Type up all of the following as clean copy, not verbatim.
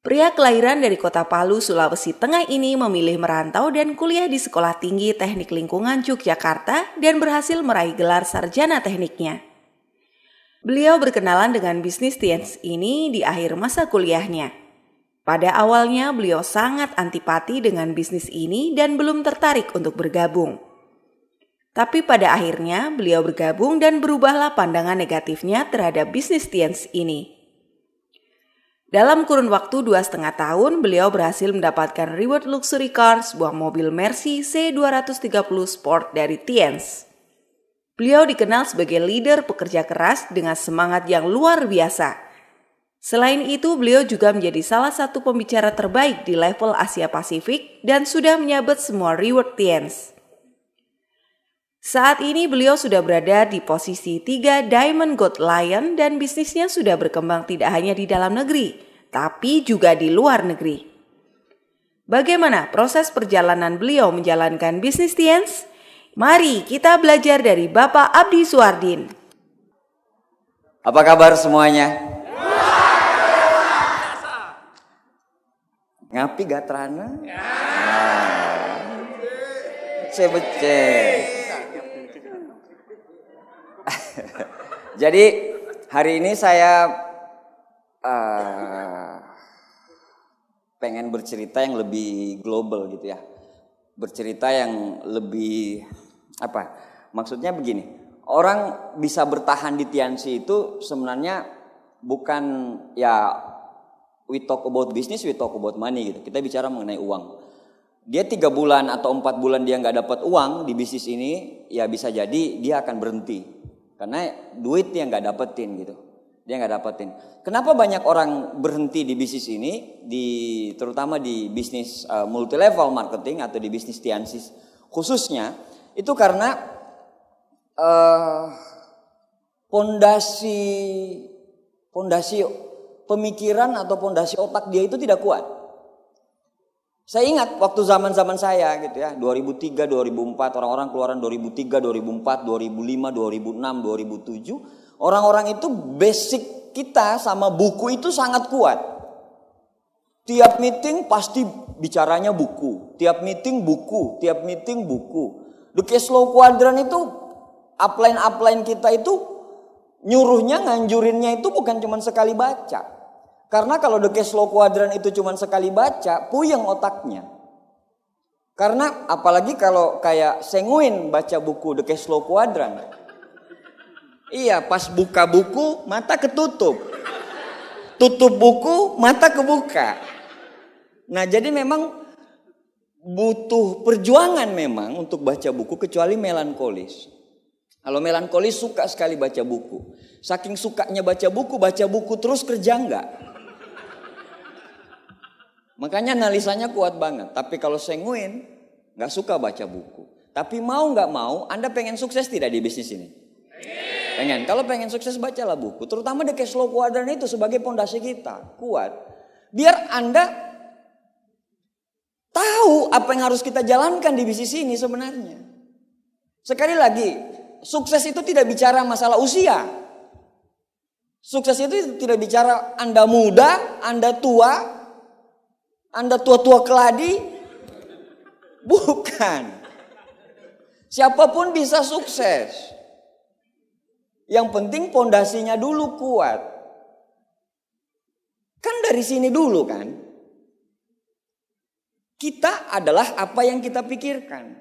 Pria kelahiran dari kota Palu, Sulawesi Tengah ini memilih merantau dan kuliah di Sekolah Tinggi Teknik Lingkungan Yogyakarta dan berhasil meraih gelar sarjana tekniknya. Beliau berkenalan dengan bisnis TNS ini di akhir masa kuliahnya. Pada awalnya beliau sangat antipati dengan bisnis ini dan belum tertarik untuk bergabung. Tapi pada akhirnya beliau bergabung dan berubahlah pandangan negatifnya terhadap bisnis TNS ini. Dalam kurun waktu 2,5 tahun, beliau berhasil mendapatkan reward luxury car, sebuah mobil Mercy C230 Sport dari TNS. Beliau dikenal sebagai leader pekerja keras dengan semangat yang luar biasa. Selain itu, beliau juga menjadi salah satu pembicara terbaik di level Asia Pasifik dan sudah menyabet semua reward TNS. Saat ini beliau sudah berada di posisi 3 Diamond Gold Lion dan bisnisnya sudah berkembang tidak hanya di dalam negeri, tapi juga di luar negeri. Bagaimana proses perjalanan beliau menjalankan bisnis TNS? Mari kita belajar dari Bapak Abdi Suardin. Apa kabar semuanya? Ngapi gatrana? Bece. Jadi hari ini saya pengen bercerita yang lebih global gitu ya. Bercerita yang lebih maksudnya begini. Orang bisa bertahan di Tiansi itu sebenarnya bukan ya we talk about business, we talk about money gitu. Kita bicara mengenai uang. Dia 3 bulan atau 4 bulan dia nggak dapat uang di bisnis ini, ya bisa jadi dia akan berhenti. Karena duit dia nggak dapetin gitu. Dia nggak dapetin. Kenapa banyak orang berhenti di bisnis ini, terutama di bisnis multi level marketing atau di bisnis Tiansi khususnya, itu karena pondasi pemikiran atau pondasi otak dia itu tidak kuat. Saya ingat waktu zaman-zaman saya gitu ya, 2003, 2004, orang-orang keluaran 2003, 2004, 2005, 2006, 2007, orang-orang itu basic kita sama buku itu sangat kuat. Tiap meeting pasti bicaranya buku, tiap meeting buku, tiap meeting buku. The Cash Flow Quadrant itu upline kita itu nyuruhnya, nganjurinnya itu bukan cuma sekali baca. Karena kalau The Cash Flow Quadrant itu cuma sekali baca, puyeng otaknya. Karena apalagi kalau kayak Senguin baca buku The Cash Flow Quadrant. Iya, pas buka buku mata ketutup. Tutup buku mata kebuka. Nah, jadi memang butuh perjuangan memang untuk baca buku kecuali melankolis. Kalau melankolis suka sekali baca buku. Saking sukanya baca buku terus kerja enggak. Makanya analisanya kuat banget. Tapi kalau Senguin nggak suka baca buku. Tapi mau nggak mau, Anda pengen sukses tidak di bisnis ini? Pengen. Kalau pengen sukses bacalah buku. Terutama The Cash Flow Quadrant itu sebagai pondasi kita. Kuat. Biar Anda tahu apa yang harus kita jalankan di bisnis ini sebenarnya. Sekali lagi, sukses itu tidak bicara masalah usia. Sukses itu tidak bicara Anda muda, Anda tua, Anda tua-tua keladi. Bukan. Siapapun bisa sukses. Yang penting pondasinya dulu kuat. Kan dari sini dulu kan. Kita adalah apa yang kita pikirkan.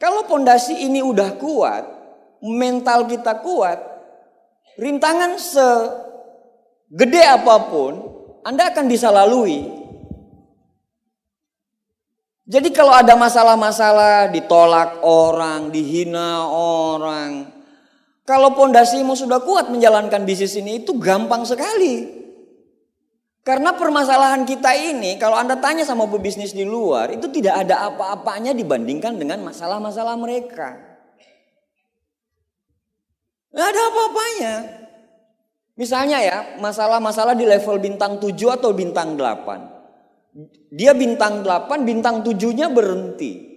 Kalau pondasi ini udah kuat, mental kita kuat, rintangan segede apapun, Anda akan bisa lalui. Jadi kalau ada masalah-masalah, ditolak orang, dihina orang, kalau pondasimu sudah kuat menjalankan bisnis ini itu gampang sekali. Karena permasalahan kita ini, kalau Anda tanya sama pebisnis di luar, itu tidak ada apa-apanya dibandingkan dengan masalah-masalah mereka. Nggak ada apa-apanya. Misalnya ya, masalah-masalah di level bintang 7 atau bintang 8. Dia bintang 8, bintang 7-nya berhenti.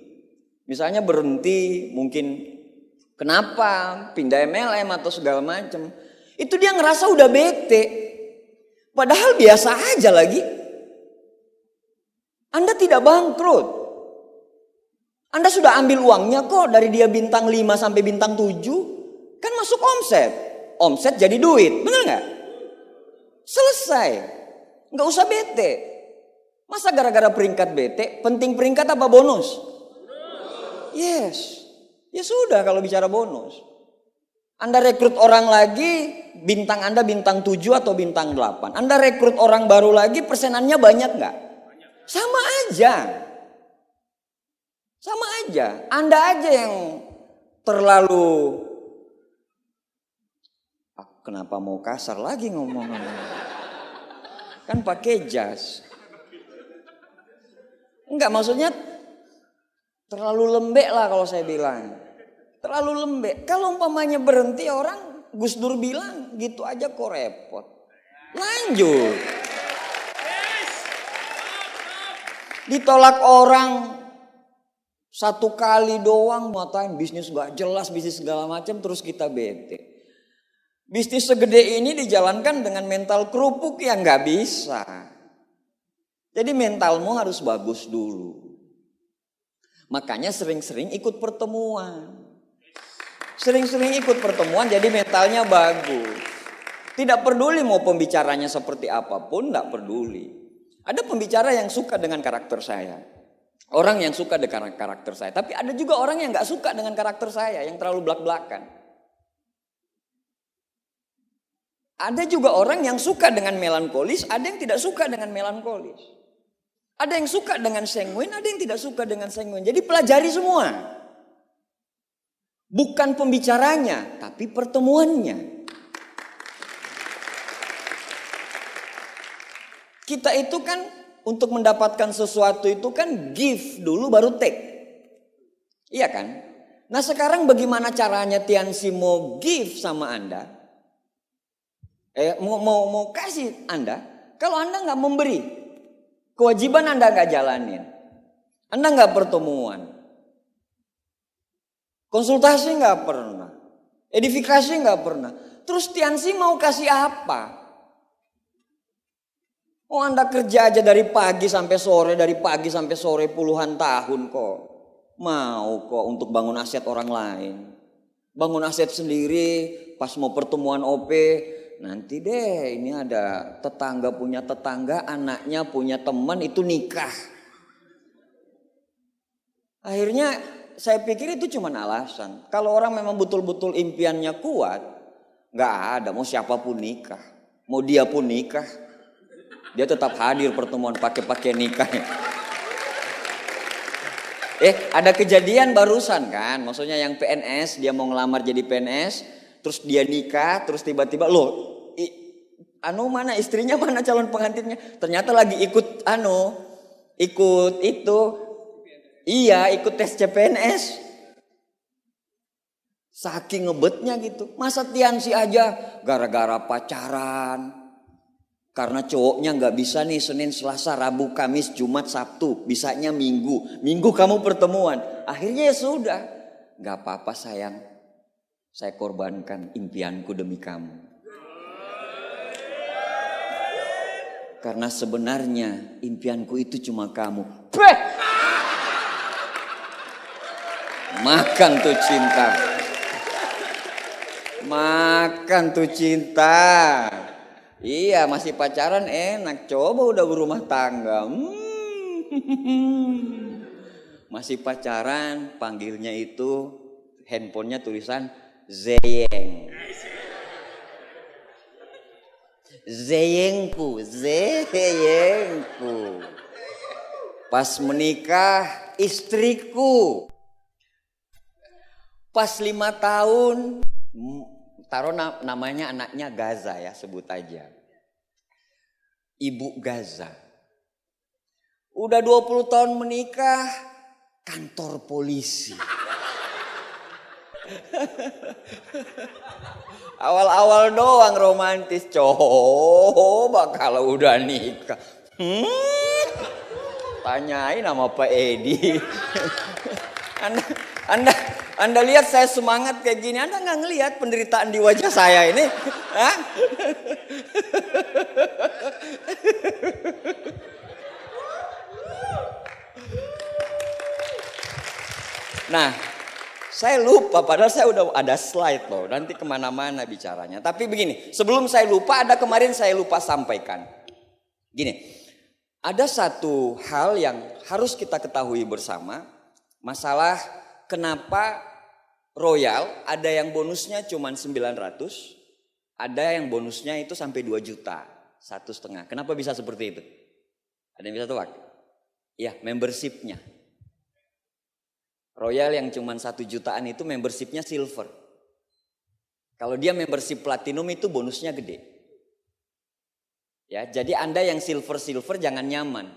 Misalnya berhenti, mungkin kenapa, pindah MLM atau segala macam. Itu dia ngerasa udah bete. Padahal biasa aja lagi. Anda tidak bangkrut. Anda sudah ambil uangnya kok dari dia bintang 5 sampai bintang 7. Kan masuk omset. Omset jadi duit, benar nggak? Selesai. Nggak usah bete. Masa gara-gara peringkat bete, penting peringkat apa bonus? Yes. Ya sudah kalau bicara bonus. Anda rekrut orang lagi, bintang Anda bintang 7 atau bintang 8. Anda rekrut orang baru lagi, persenannya banyak nggak? Sama aja. Sama aja. Anda aja yang terlalu... Kenapa mau kasar lagi ngomong-ngomong? Kan pakai jas. Enggak, maksudnya terlalu lembek lah kalau saya bilang. Terlalu lembek. Kalau umpamanya berhenti orang, Gus Dur bilang gitu aja kok repot. Lanjut. Ditolak orang satu kali doang, ngatain bisnis gak jelas, bisnis segala macam, terus kita bete. Bisnis segede ini dijalankan dengan mental kerupuk yang gak bisa. Jadi mentalmu harus bagus dulu. Makanya sering-sering ikut pertemuan. Sering-sering ikut pertemuan jadi mentalnya bagus. Tidak peduli mau pembicaranya seperti apapun, tidak peduli. Ada pembicara yang suka dengan karakter saya. Orang yang suka dengan karakter saya. Tapi ada juga orang yang gak suka dengan karakter saya, yang terlalu belak-belakan. Ada juga orang yang suka dengan melankolis, ada yang tidak suka dengan melankolis. Ada yang suka dengan sanguin, ada yang tidak suka dengan sanguin. Jadi pelajari semua. Bukan pembicaranya, tapi pertemuannya. Kita itu kan untuk mendapatkan sesuatu itu kan give dulu baru take. Iya kan? Nah sekarang bagaimana caranya Tiansi mau give sama Anda? Mau kasih Anda, kalau Anda nggak memberi, kewajiban Anda nggak jalanin, Anda nggak pertemuan, konsultasi nggak pernah, edifikasi nggak pernah, terus Tiansi mau kasih apa? Oh Anda kerja aja dari pagi sampai sore, puluhan tahun kok, mau kok untuk bangun aset orang lain, bangun aset sendiri, pas mau pertemuan OP. Nanti deh ini ada tetangga punya tetangga, anaknya punya teman itu nikah. Akhirnya saya pikir itu cuma alasan. Kalau orang memang betul-betul impiannya kuat, gak ada mau siapapun nikah. Mau dia pun nikah. Dia tetap hadir pertemuan pakai nikah. Ada kejadian barusan kan. Maksudnya yang PNS, dia mau ngelamar jadi PNS. Terus dia nikah, terus tiba-tiba mana istrinya, mana calon pengantinnya? Ternyata lagi ikut ikut tes CPNS. Saking ngebetnya gitu. Masa Tiansi aja gara-gara pacaran. Karena cowoknya nggak bisa nih Senin, Selasa, Rabu, Kamis, Jumat, Sabtu. Bisanya Minggu. Minggu kamu pertemuan. Akhirnya ya sudah. Nggak apa-apa sayang. Saya korbankan impianku demi kamu. Karena sebenarnya impianku itu cuma kamu. Beh! Makan tuh cinta. Makan tuh cinta. Iya masih pacaran enak. Coba udah berumah tangga. Masih pacaran panggilnya itu handphonenya tulisan Zeyeng. Zeyengku. Pas menikah istriku. Pas 5 tahun, taruh namanya anaknya Gaza ya, sebut aja. Ibu Gaza. Udah 20 tahun menikah, kantor polisi. Awal-awal doang romantis, coba kalau udah nikah. Tanyain sama Pak Edi. Anda lihat saya semangat kayak gini, Anda nggak ngelihat penderitaan di wajah saya ini? Hah? Nah, saya lupa padahal saya udah ada slide loh. Nanti kemana-mana bicaranya. Tapi begini, sebelum saya lupa, ada kemarin saya lupa sampaikan. Gini, ada satu hal yang harus kita ketahui bersama. Masalah kenapa Royal ada yang bonusnya cuma 900, ada yang bonusnya itu sampai 2 juta, 1,5. Kenapa bisa seperti itu? Ada yang bisa tebak? Ya, membershipnya. Royal yang cuma 1 jutaan itu membershipnya silver. Kalau dia membership platinum itu bonusnya gede. Ya, jadi Anda yang silver jangan nyaman.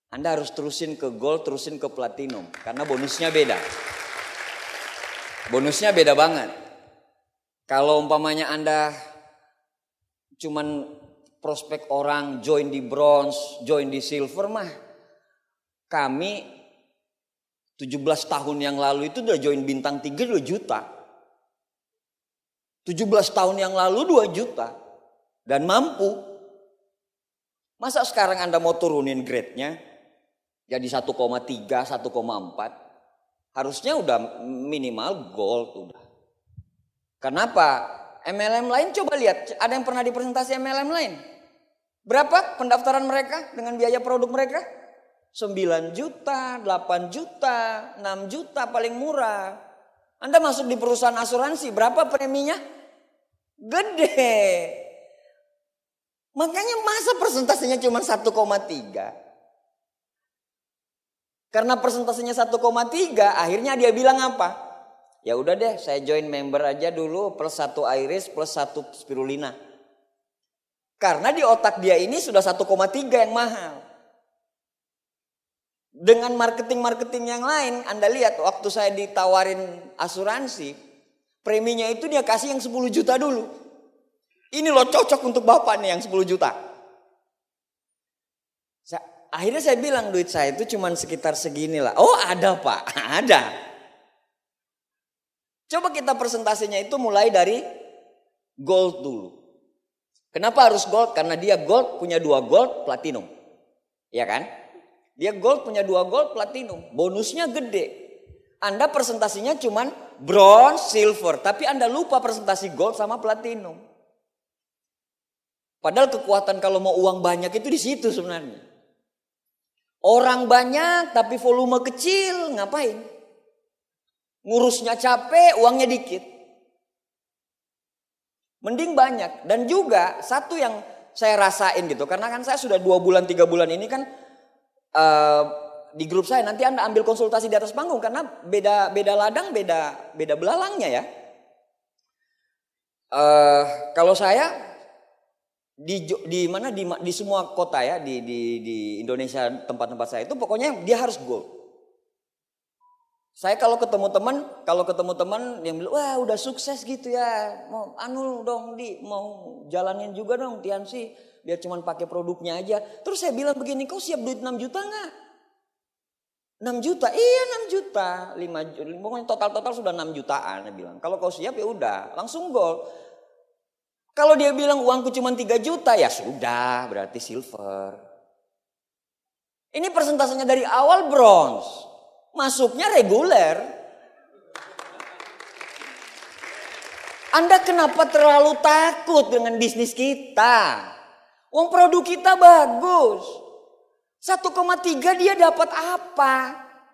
Anda harus terusin ke gold, terusin ke platinum karena bonusnya beda. Bonusnya beda banget. Kalau umpamanya Anda cuman prospek orang join di bronze, join di silver mah, kami 17 tahun yang lalu itu udah join bintang 3 2 juta. 17 tahun yang lalu 2 juta. Dan mampu. Masa sekarang Anda mau turunin grade-nya jadi 1,3, 1,4. Harusnya udah minimal gold udah. Kenapa? MLM lain coba lihat. Ada yang pernah dipresentasi MLM lain? Berapa pendaftaran mereka dengan biaya produk mereka? 9 juta, 8 juta, 6 juta paling murah. Anda masuk di perusahaan asuransi, berapa preminya? Gede. Makanya masa persentasenya cuma 1,3? Karena persentasenya 1,3, akhirnya dia bilang apa? Ya udah deh, saya join member aja dulu plus 1 iris plus 1 spirulina. Karena di otak dia ini sudah 1,3 yang mahal. Dengan marketing yang lain, Anda lihat waktu saya ditawarin asuransi, preminya itu dia kasih yang 10 juta dulu. Ini loh cocok untuk Bapak nih yang 10 juta. Akhirnya saya bilang duit saya itu cuma sekitar segini lah. Oh ada Pak, ada. Coba kita presentasinya itu mulai dari gold dulu. Kenapa harus gold? Karena dia gold punya 2 gold platinum. Ya kan? Dia gold punya 2 gold platinum. Bonusnya gede. Anda presentasinya cuman bronze, silver. Tapi Anda lupa presentasi gold sama platinum. Padahal kekuatan kalau mau uang banyak itu di situ sebenarnya. Orang banyak tapi volume kecil, ngapain? Ngurusnya capek, uangnya dikit. Mending banyak. Dan juga satu yang saya rasain gitu. Karena kan saya sudah 2 bulan, 3 bulan ini kan di grup saya. Nanti Anda ambil konsultasi di atas panggung. Karena beda ladang, beda belalangnya ya. Kalau saya di semua kota ya di Indonesia tempat-tempat saya itu pokoknya dia harus gold. Saya kalau ketemu teman yang bilang wah udah sukses gitu ya, mau mau jalanin juga dong Tiansi biar cuman pakai produknya aja. Terus saya bilang begini, kau siap duit 6 juta nggak? 6 juta, iya 6 juta, 5 juta, pokoknya total sudah 6 jutaan. Saya bilang kalau kau siap ya udah langsung gold. Kalau dia bilang uangku cuma 3 juta ya sudah berarti silver. Ini persentasenya dari awal bronze. Masuknya reguler. Anda kenapa terlalu takut dengan bisnis kita? Uang produk kita bagus. 1,3 dia dapat apa?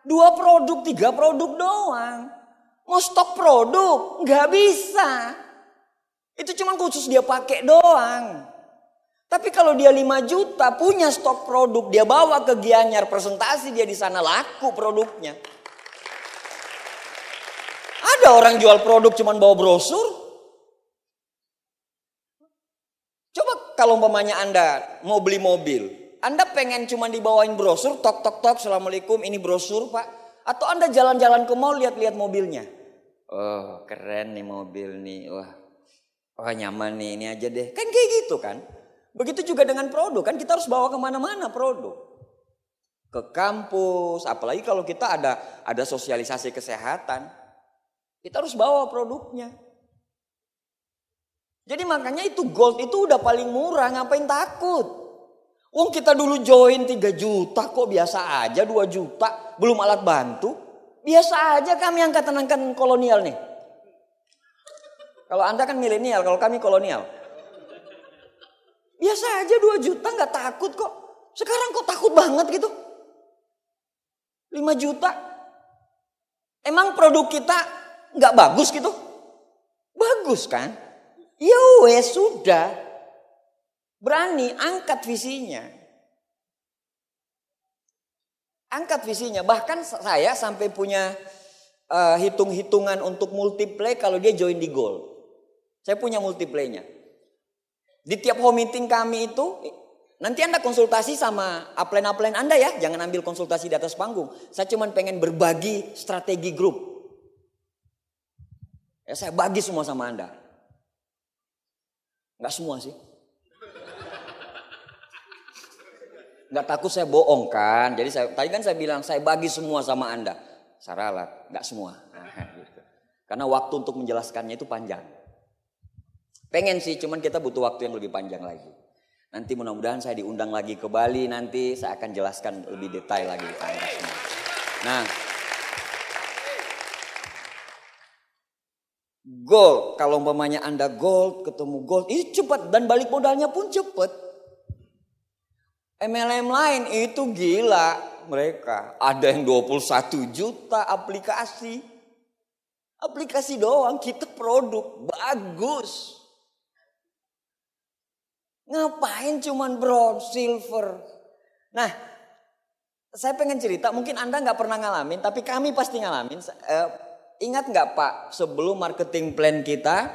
2 produk, 3 produk doang. Mau stok produk? Nggak bisa. Itu cuma khusus dia pakai doang. Tapi kalau dia 5 juta punya stok produk, dia bawa ke Gianyar presentasi, dia di sana laku produknya. Ada orang jual produk cuma bawa brosur. Coba kalau umpamanya Anda mau beli mobil, Anda pengen cuma dibawain brosur, tok tok tok, assalamualaikum, ini brosur Pak. Atau Anda jalan-jalan ke mall lihat-lihat mobilnya. Oh keren nih mobil nih, wah nyaman nih, ini aja deh. Kan kayak gitu kan. Begitu juga dengan produk, kan kita harus bawa kemana-mana produk. Ke kampus, apalagi kalau kita ada sosialisasi kesehatan. Kita harus bawa produknya. Jadi makanya itu gold itu udah paling murah, ngapain takut? Wong kita dulu join 3 juta kok biasa aja, 2 juta, belum alat bantu. Biasa aja kami angkatan kolonial nih. Kalau Anda kan milenial, kalau kami kolonial. Biasa aja 2 juta nggak takut kok. Sekarang kok takut banget gitu. 5 juta. Emang produk kita nggak bagus gitu? Bagus kan? Ya wes sudah. Berani angkat visinya. Angkat visinya. Bahkan saya sampai punya hitung-hitungan untuk multiplay kalau dia join di Gold. Saya punya multiplaynya. Di tiap home meeting kami itu, nanti Anda konsultasi sama upline Anda ya. Jangan ambil konsultasi di atas panggung. Saya cuma pengen berbagi strategi grup. Ya, saya bagi semua sama Anda. Nggak semua sih. Nggak takut saya bohong kan. Jadi tadi kan saya bilang saya bagi semua sama Anda. Saya ralat, nggak semua. Gitu. Karena waktu untuk menjelaskannya itu panjang. Pengen sih, cuman kita butuh waktu yang lebih panjang lagi. Nanti mudah-mudahan saya diundang lagi ke Bali, nanti saya akan jelaskan lebih detail lagi. Nah, gold, kalau umpamanya Anda gold, ketemu gold, itu cepat dan balik modalnya pun cepat. MLM lain itu gila mereka. Ada yang 21 juta aplikasi. Aplikasi doang, kita produk, bagus. Ngapain cuman bronze, silver. Nah, saya pengen cerita, mungkin Anda nggak pernah ngalamin, tapi kami pasti ngalamin. Ingat nggak Pak, sebelum marketing plan kita,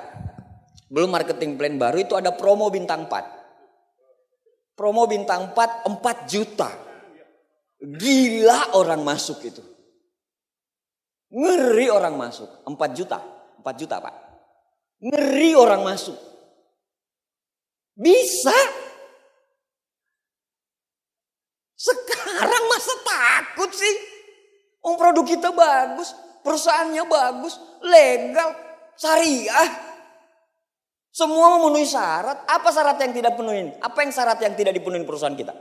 belum marketing plan baru itu ada promo bintang 4. Promo bintang 4 juta. Gila orang masuk itu. Ngeri orang masuk. 4 juta. 4 juta Pak. Ngeri orang masuk. Bisa. Sekarang masa takut sih? Produk kita bagus. Perusahaannya bagus. Legal. Syariah. Semua memenuhi syarat. Apa syarat yang tidak penuhin? Apa yang syarat yang tidak dipenuhi perusahaan kita?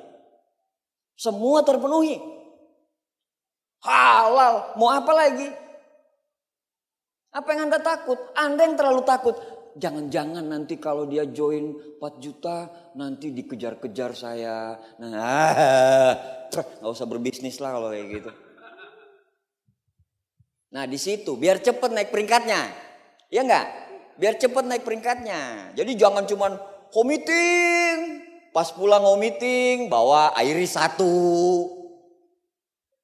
Semua terpenuhi. Halal. Mau apa lagi? Apa yang Anda takut? Anda yang terlalu takut. Jangan-jangan nanti kalau dia join 4 juta nanti dikejar-kejar saya. Nah, gak usah berbisnis lah kalau kayak gitu. Nah di situ biar cepet naik peringkatnya. Ya enggak? Biar cepet naik peringkatnya. Jadi jangan cuman home meeting. Pas pulang home meeting bawa Iris 1.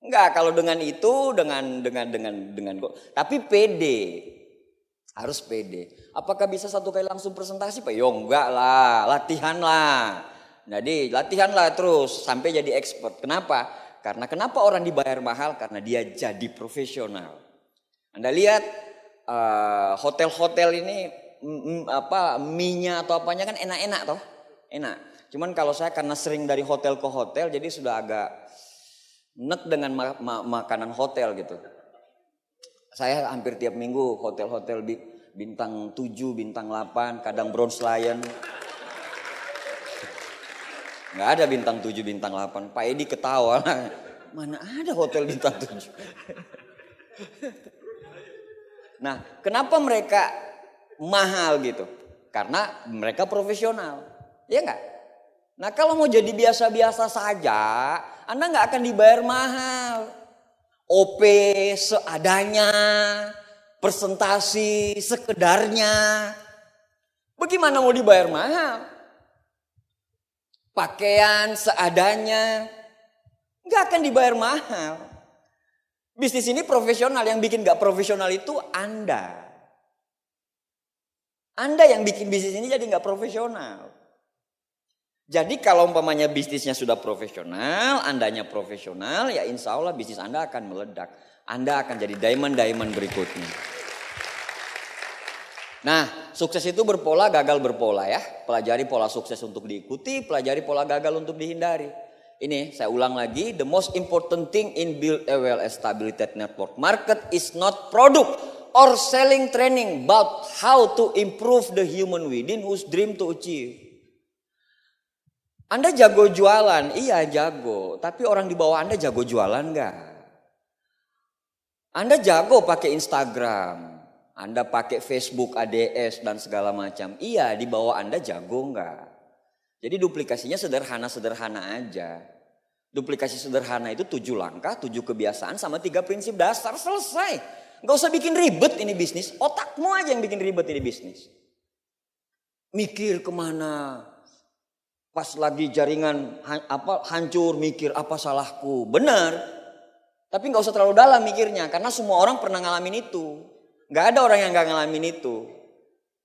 Enggak, kalau dengan itu dengan tapi pede. Harus pede. Apakah bisa satu kali langsung presentasi Pak? Yo enggak lah, latihan lah. Jadi latihan lah terus sampai jadi expert. Kenapa? Karena kenapa orang dibayar mahal? Karena dia jadi profesional. Anda lihat hotel-hotel ini mie-nya atau apanya kan enak-enak toh? Enak. Cuman kalau saya karena sering dari hotel ke hotel jadi sudah agak nek dengan makanan hotel gitu. Saya hampir tiap minggu hotel-hotel bintang 7, bintang 8, kadang Bronze Lion. Nggak ada bintang 7, bintang 8. Pak Edi ketawa. Mana ada hotel bintang 7. Nah, kenapa mereka mahal gitu? Karena mereka profesional. Iya nggak? Nah, kalau mau jadi biasa-biasa saja, Anda nggak akan dibayar mahal. OP seadanya, presentasi sekedarnya. Bagaimana mau dibayar mahal? Pakaian seadanya, nggak akan dibayar mahal. Bisnis ini profesional, yang bikin nggak profesional itu Anda. Anda yang bikin bisnis ini jadi nggak profesional. Jadi kalau umpamanya bisnisnya sudah profesional, Andanya profesional, ya insya Allah bisnis Anda akan meledak. Anda akan jadi diamond berikutnya. Nah, sukses itu berpola, gagal berpola ya. Pelajari pola sukses untuk diikuti, pelajari pola gagal untuk dihindari. Ini saya ulang lagi, the most important thing in build a well-established network market is not product or selling training, but how to improve the human within whose dream to achieve. Anda jago jualan, iya jago. Tapi orang di bawah Anda jago jualan enggak? Anda jago pakai Instagram, Anda pakai Facebook, ADS dan segala macam. Iya, di bawah Anda jago enggak? Jadi duplikasinya sederhana-sederhana aja. Duplikasi sederhana itu 7 langkah, 7 kebiasaan sama 3 prinsip dasar, selesai. Enggak usah bikin ribet ini bisnis, otakmu aja yang bikin ribet ini bisnis. Mikir kemana? Pas lagi jaringan hancur, mikir apa salahku. Benar. Tapi gak usah terlalu dalam mikirnya. Karena semua orang pernah ngalamin itu. Gak ada orang yang gak ngalamin itu.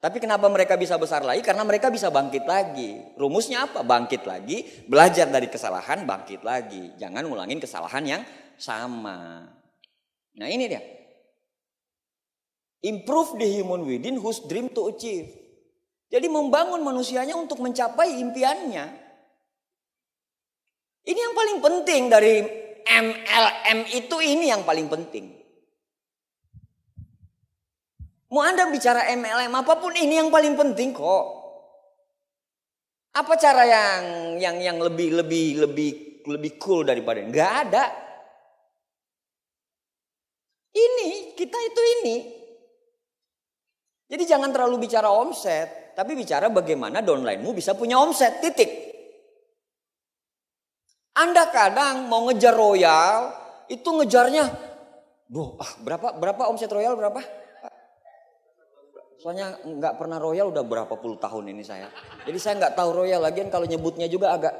Tapi kenapa mereka bisa besar lagi? Karena mereka bisa bangkit lagi. Rumusnya apa? Bangkit lagi. Belajar dari kesalahan, bangkit lagi. Jangan ngulangin kesalahan yang sama. Nah ini dia. Improve the human within whose dream to achieve. Jadi membangun manusianya untuk mencapai impiannya. Ini yang paling penting dari MLM itu, ini yang paling penting. Mau Anda bicara MLM apapun, ini yang paling penting kok. Apa cara yang lebih cool daripada ini? Nggak ada. Ini kita itu ini. Jadi jangan terlalu bicara omset, tapi bicara bagaimana downline-mu bisa punya omset, titik. Anda kadang mau ngejar royal, itu ngejarnya, berapa omset royal berapa? Soalnya nggak pernah royal udah berapa puluh tahun ini saya. Jadi saya nggak tahu royal, lagian kalau nyebutnya juga agak,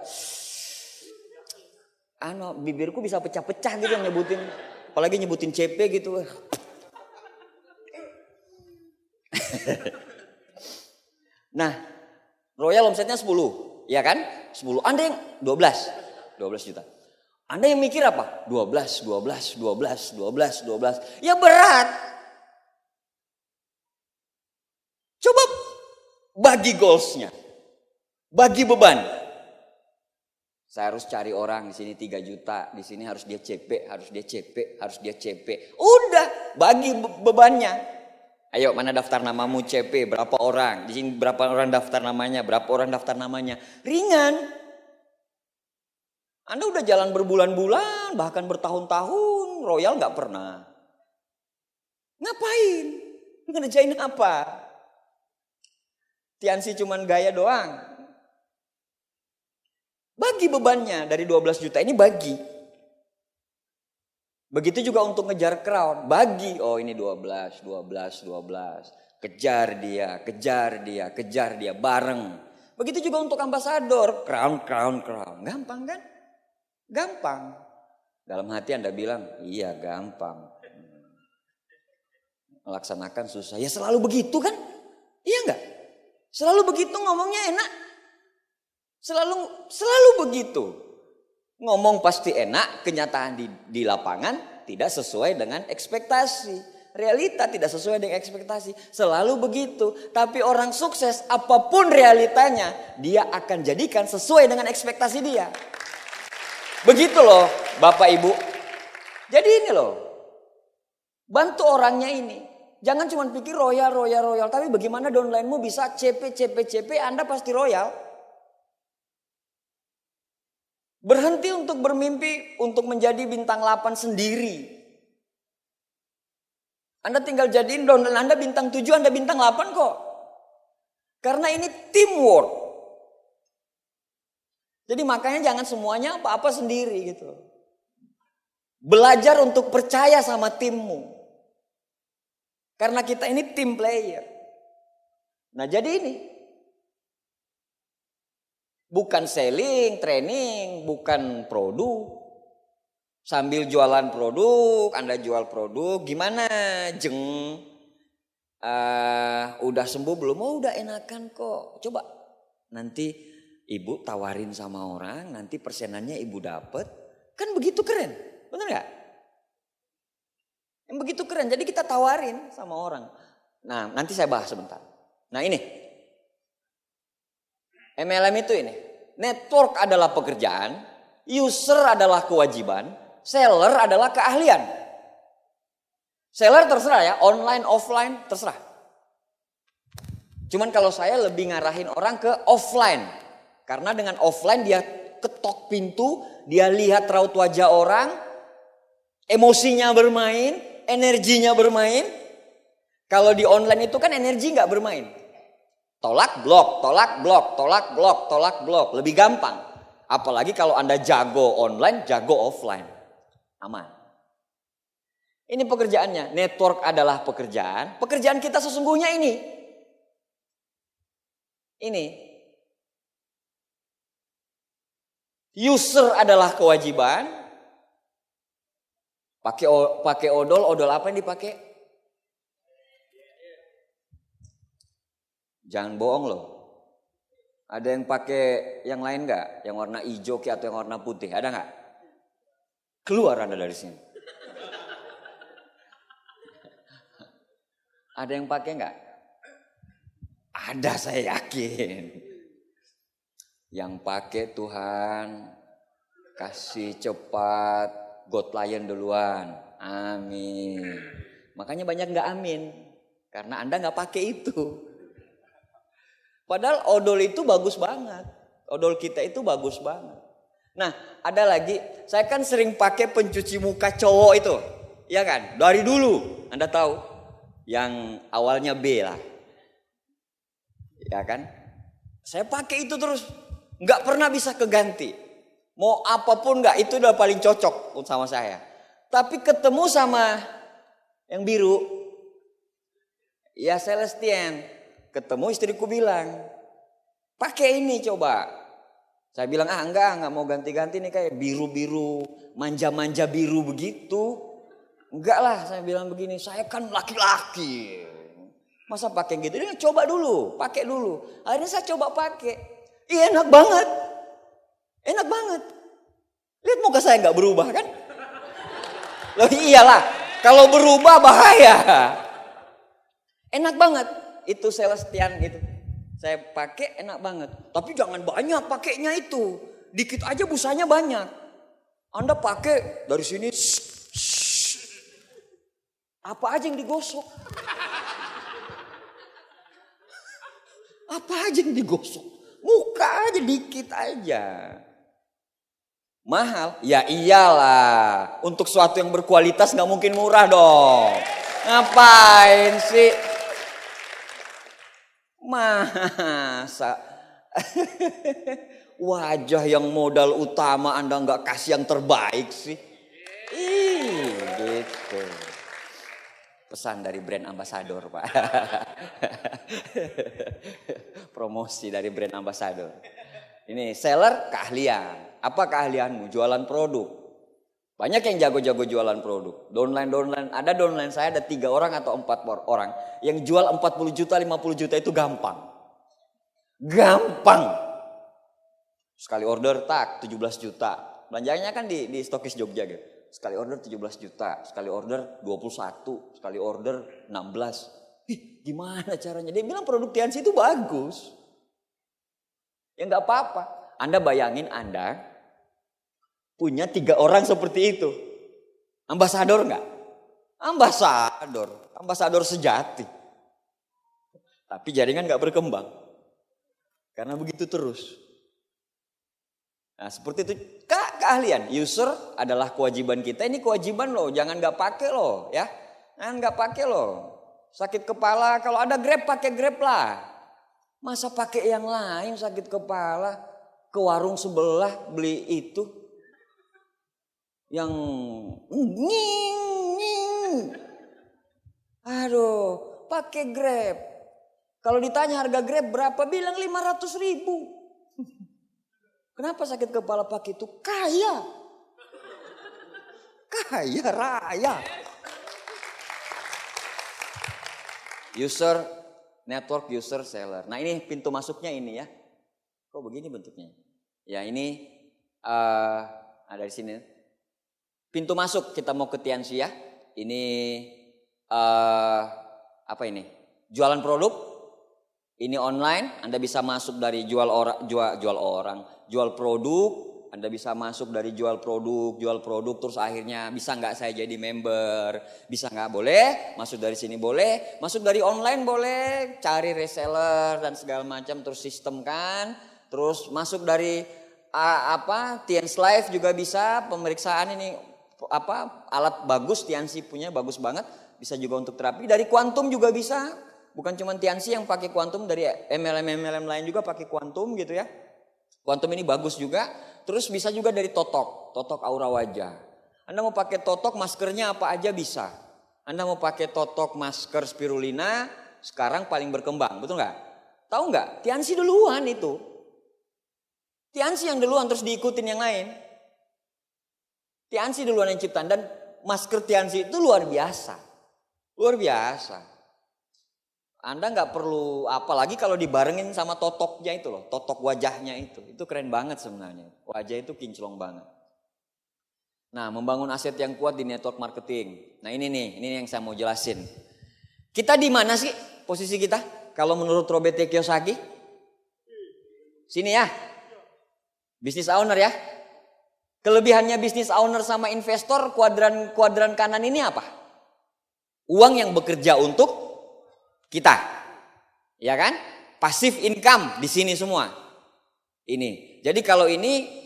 bibirku bisa pecah-pecah gitu nyebutin, apalagi nyebutin CP gitu. Nah, royal omsetnya 10, ya kan? 10. Anda yang 12 juta. Anda yang mikir apa? 12. Ya berat. Coba bagi goalsnya. Bagi beban. Saya harus cari orang di sini 3 juta, di sini harus dia CP, harus dia CP. Udah, bagi bebannya. Ayo, mana daftar namamu CP, berapa orang? Di sini berapa orang daftar namanya, berapa orang daftar namanya. Ringan. Anda udah jalan berbulan-bulan, bahkan bertahun-tahun, royal gak pernah. Ngapain? Ngerjain apa? Tiansi cuman gaya doang. Bagi bebannya, dari 12 juta ini bagi. Begitu juga untuk ngejar crown, bagi, oh ini 12. Kejar dia, bareng. Begitu juga untuk ambasador, crown. Gampang kan? Gampang. Dalam hati Anda bilang, iya gampang. Melaksanakan susah, ya selalu begitu kan? Iya enggak? Selalu begitu ngomongnya enak. Selalu begitu. Ngomong pasti enak, kenyataan di lapangan tidak sesuai dengan ekspektasi. Realita tidak sesuai dengan ekspektasi. Selalu begitu. Tapi orang sukses apapun realitanya, dia akan jadikan sesuai dengan ekspektasi dia. Begitu loh Bapak Ibu. Jadi ini loh. Bantu orangnya ini. Jangan cuma pikir royal. Tapi bagaimana downline-mu bisa CP, Anda pasti royal. Berhenti untuk bermimpi untuk menjadi bintang 8 sendiri. Anda tinggal jadiin downline Anda bintang 7, Anda bintang 8 kok. Karena ini teamwork. Jadi makanya jangan semuanya apa-apa sendiri gitu. Belajar untuk percaya sama timmu. Karena kita ini team player. Nah jadi ini. Bukan selling, training, bukan produk. Sambil jualan produk, Anda jual produk, gimana jeng? Udah sembuh belum? Oh udah enakan kok. Coba nanti ibu tawarin sama orang, nanti persenannya ibu dapet. Kan begitu keren, bener gak? Yang begitu keren, jadi kita tawarin sama orang. Nah nanti saya bahas sebentar. Nah ini. MLM itu ini, network adalah pekerjaan, user adalah kewajiban, seller adalah keahlian. Seller terserah ya, online, offline, terserah. Cuman kalau saya lebih ngarahin orang ke offline. Karena dengan offline dia ketok pintu, dia lihat raut wajah orang, emosinya bermain, energinya bermain. Kalau di online itu kan energi nggak bermain. Tolak blok, tolak blok, tolak blok, tolak blok. Lebih gampang. Apalagi kalau Anda jago online, jago offline. Aman. Ini pekerjaannya. Network adalah pekerjaan. Pekerjaan kita sesungguhnya ini. Ini. User adalah kewajiban. Pakai odol apa yang dipakai? Jangan bohong loh. Ada yang pakai yang lain nggak? Yang warna hijau atau yang warna putih? Ada nggak? Keluar Anda dari sini. Ada yang pakai nggak? Ada, saya yakin. Yang pakai Tuhan kasih cepat, God Lion duluan. Amin. Makanya banyak nggak amin. Karena Anda nggak pakai itu. Padahal odol itu bagus banget. Odol kita itu bagus banget. Nah, ada lagi. Saya kan sering pakai pencuci muka cowok itu. Ya kan? Dari dulu. Anda tahu. Yang awalnya B lah. Ya kan? Saya pakai itu terus. Nggak pernah bisa keganti. Mau apapun nggak, itu udah paling cocok sama saya. Tapi ketemu sama yang biru. Ya Celestian. Ketemu istriku bilang, pakai ini coba. Saya bilang, enggak mau ganti-ganti nih kayak biru-biru, manja-manja biru begitu. Enggak lah, saya bilang begini, saya kan laki-laki. Masa pakai gitu? Dia coba dulu, pakai dulu. Akhirnya saya coba pakai. Iya, enak banget. Enak banget. Lihat muka saya nggak berubah kan? Loh iyalah, kalau berubah bahaya. Enak banget. Itu Celestian itu. Saya pakai enak banget. Tapi jangan banyak pakainya itu. Dikit aja busanya banyak. Anda pakai dari sini. Apa aja yang digosok? Apa aja yang digosok? Muka aja dikit aja. Mahal? Ya iyalah. Untuk sesuatu yang berkualitas gak mungkin murah dong. Ngapain sih? Masa wajah yang modal utama Anda nggak kasih yang terbaik sih? Gitu. Pesan dari brand ambassador, Pak. Promosi dari brand ambassador. Ini seller keahlian. Apa keahlianmu? Jualan produk. Banyak yang jago-jago jualan produk. Downline. Ada downline saya ada 3 orang atau 4 orang. Yang jual 40 juta, 50 juta itu gampang. Gampang. Sekali order tak 17 juta. Belanjanya kan di Stokis Jogja gitu. Sekali order 17 juta. Sekali order 21. Sekali order 16. Gimana caranya? Dia bilang produk Tiansi itu bagus. Ya gak apa-apa. Anda bayangin Anda punya 3 orang seperti itu. Ambasador enggak? Ambasador sejati. Tapi jaringan enggak berkembang. Karena begitu terus. Nah seperti itu. Keahlian. User adalah kewajiban kita. Ini kewajiban loh. Jangan enggak pakai loh. Ya. Jangan enggak pakai loh. Sakit kepala. Kalau ada Grab pakai Grab lah. Masa pakai yang lain sakit kepala. Ke warung sebelah beli itu. Yang aduh, pakai Grab. Kalau ditanya harga Grab berapa, bilang 500.000. Kenapa sakit kepala pakai itu? Kaya raya. User, network, user, seller. Nah ini pintu masuknya ini ya. Kok begini bentuknya? Ya ini ada di sini. Pintu masuk kita mau ke Tiansi ya. Ini apa ini? Jualan produk. Ini online. Anda bisa masuk dari jual produk. Anda bisa masuk dari jual produk. Terus akhirnya bisa nggak saya jadi member? Bisa nggak? Boleh. Masuk dari sini boleh. Masuk dari online boleh. Cari reseller dan segala macam. Terus sistem kan. Terus masuk dari Tians Live juga bisa. Pemeriksaan ini. alat bagus, Tianxi punya bagus banget, bisa juga untuk terapi. Dari kuantum juga bisa, bukan cuma Tianxi yang pakai kuantum, dari MLM lain juga pakai kuantum gitu ya. Kuantum ini bagus juga. Terus bisa juga dari totok aura wajah. Anda mau pakai totok, maskernya apa aja bisa. Anda mau pakai totok masker spirulina, sekarang paling berkembang, betul nggak? Tahu nggak? Tianxi duluan itu. Tianxi yang duluan, terus diikutin yang lain. Tianxi duluan yang ciptaan, dan masker Tianxi itu luar biasa. Luar biasa. Anda nggak perlu, apalagi kalau dibarengin sama totoknya itu loh, totok wajahnya itu keren banget sebenarnya. Wajah itu kinclong banget. Nah, membangun aset yang kuat di network marketing. Nah ini yang saya mau jelasin. Kita di mana sih posisi kita? Kalau menurut Robert T. Kiyosaki? Sini ya. Bisnis owner ya. Kelebihannya bisnis owner sama investor kuadran kanan ini apa? Uang yang bekerja untuk kita. Ya kan? Passive income di sini semua. Ini. Jadi kalau ini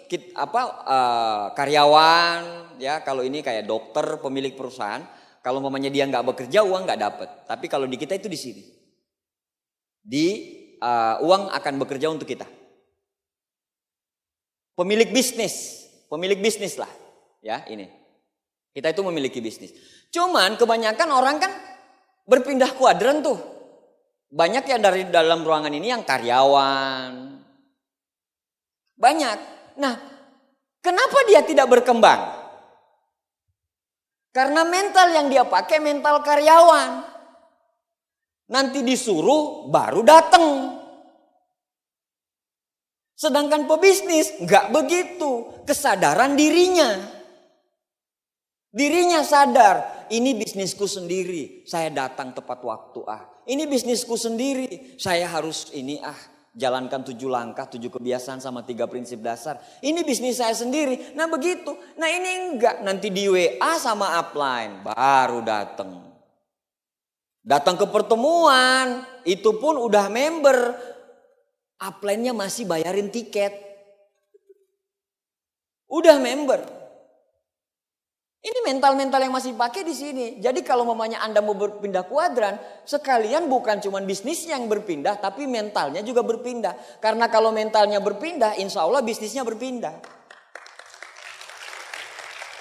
karyawan ya, kalau ini kayak dokter, pemilik perusahaan, kalau mamanya dia nggak bekerja, uang nggak dapat. Tapi kalau di kita itu di sini. Uang akan bekerja untuk kita. Pemilik bisnis lah, ya ini. Kita itu memiliki bisnis. Cuman kebanyakan orang kan berpindah kuadran tuh. Banyak ya dari dalam ruangan ini yang karyawan. Banyak. Nah, kenapa dia tidak berkembang? Karena mental yang dia pakai mental karyawan. Nanti disuruh baru datang. Sedangkan pebisnis nggak begitu. Kesadaran dirinya. Dirinya sadar, ini bisnisku sendiri. Saya datang tepat waktu Ini bisnisku sendiri. Saya harus jalankan 7 langkah, 7 kebiasaan sama 3 prinsip dasar. Ini bisnis saya sendiri. Nah begitu. Nah ini enggak. Nanti di WA sama upline baru datang. Datang ke pertemuan, itu pun udah member. Upline-nya masih bayarin tiket. Udah member. Ini mental-mental yang masih pakai di sini. Jadi kalau mamanya Anda mau berpindah kuadran, sekalian bukan cuma bisnisnya yang berpindah, tapi mentalnya juga berpindah. Karena kalau mentalnya berpindah, insya Allah bisnisnya berpindah.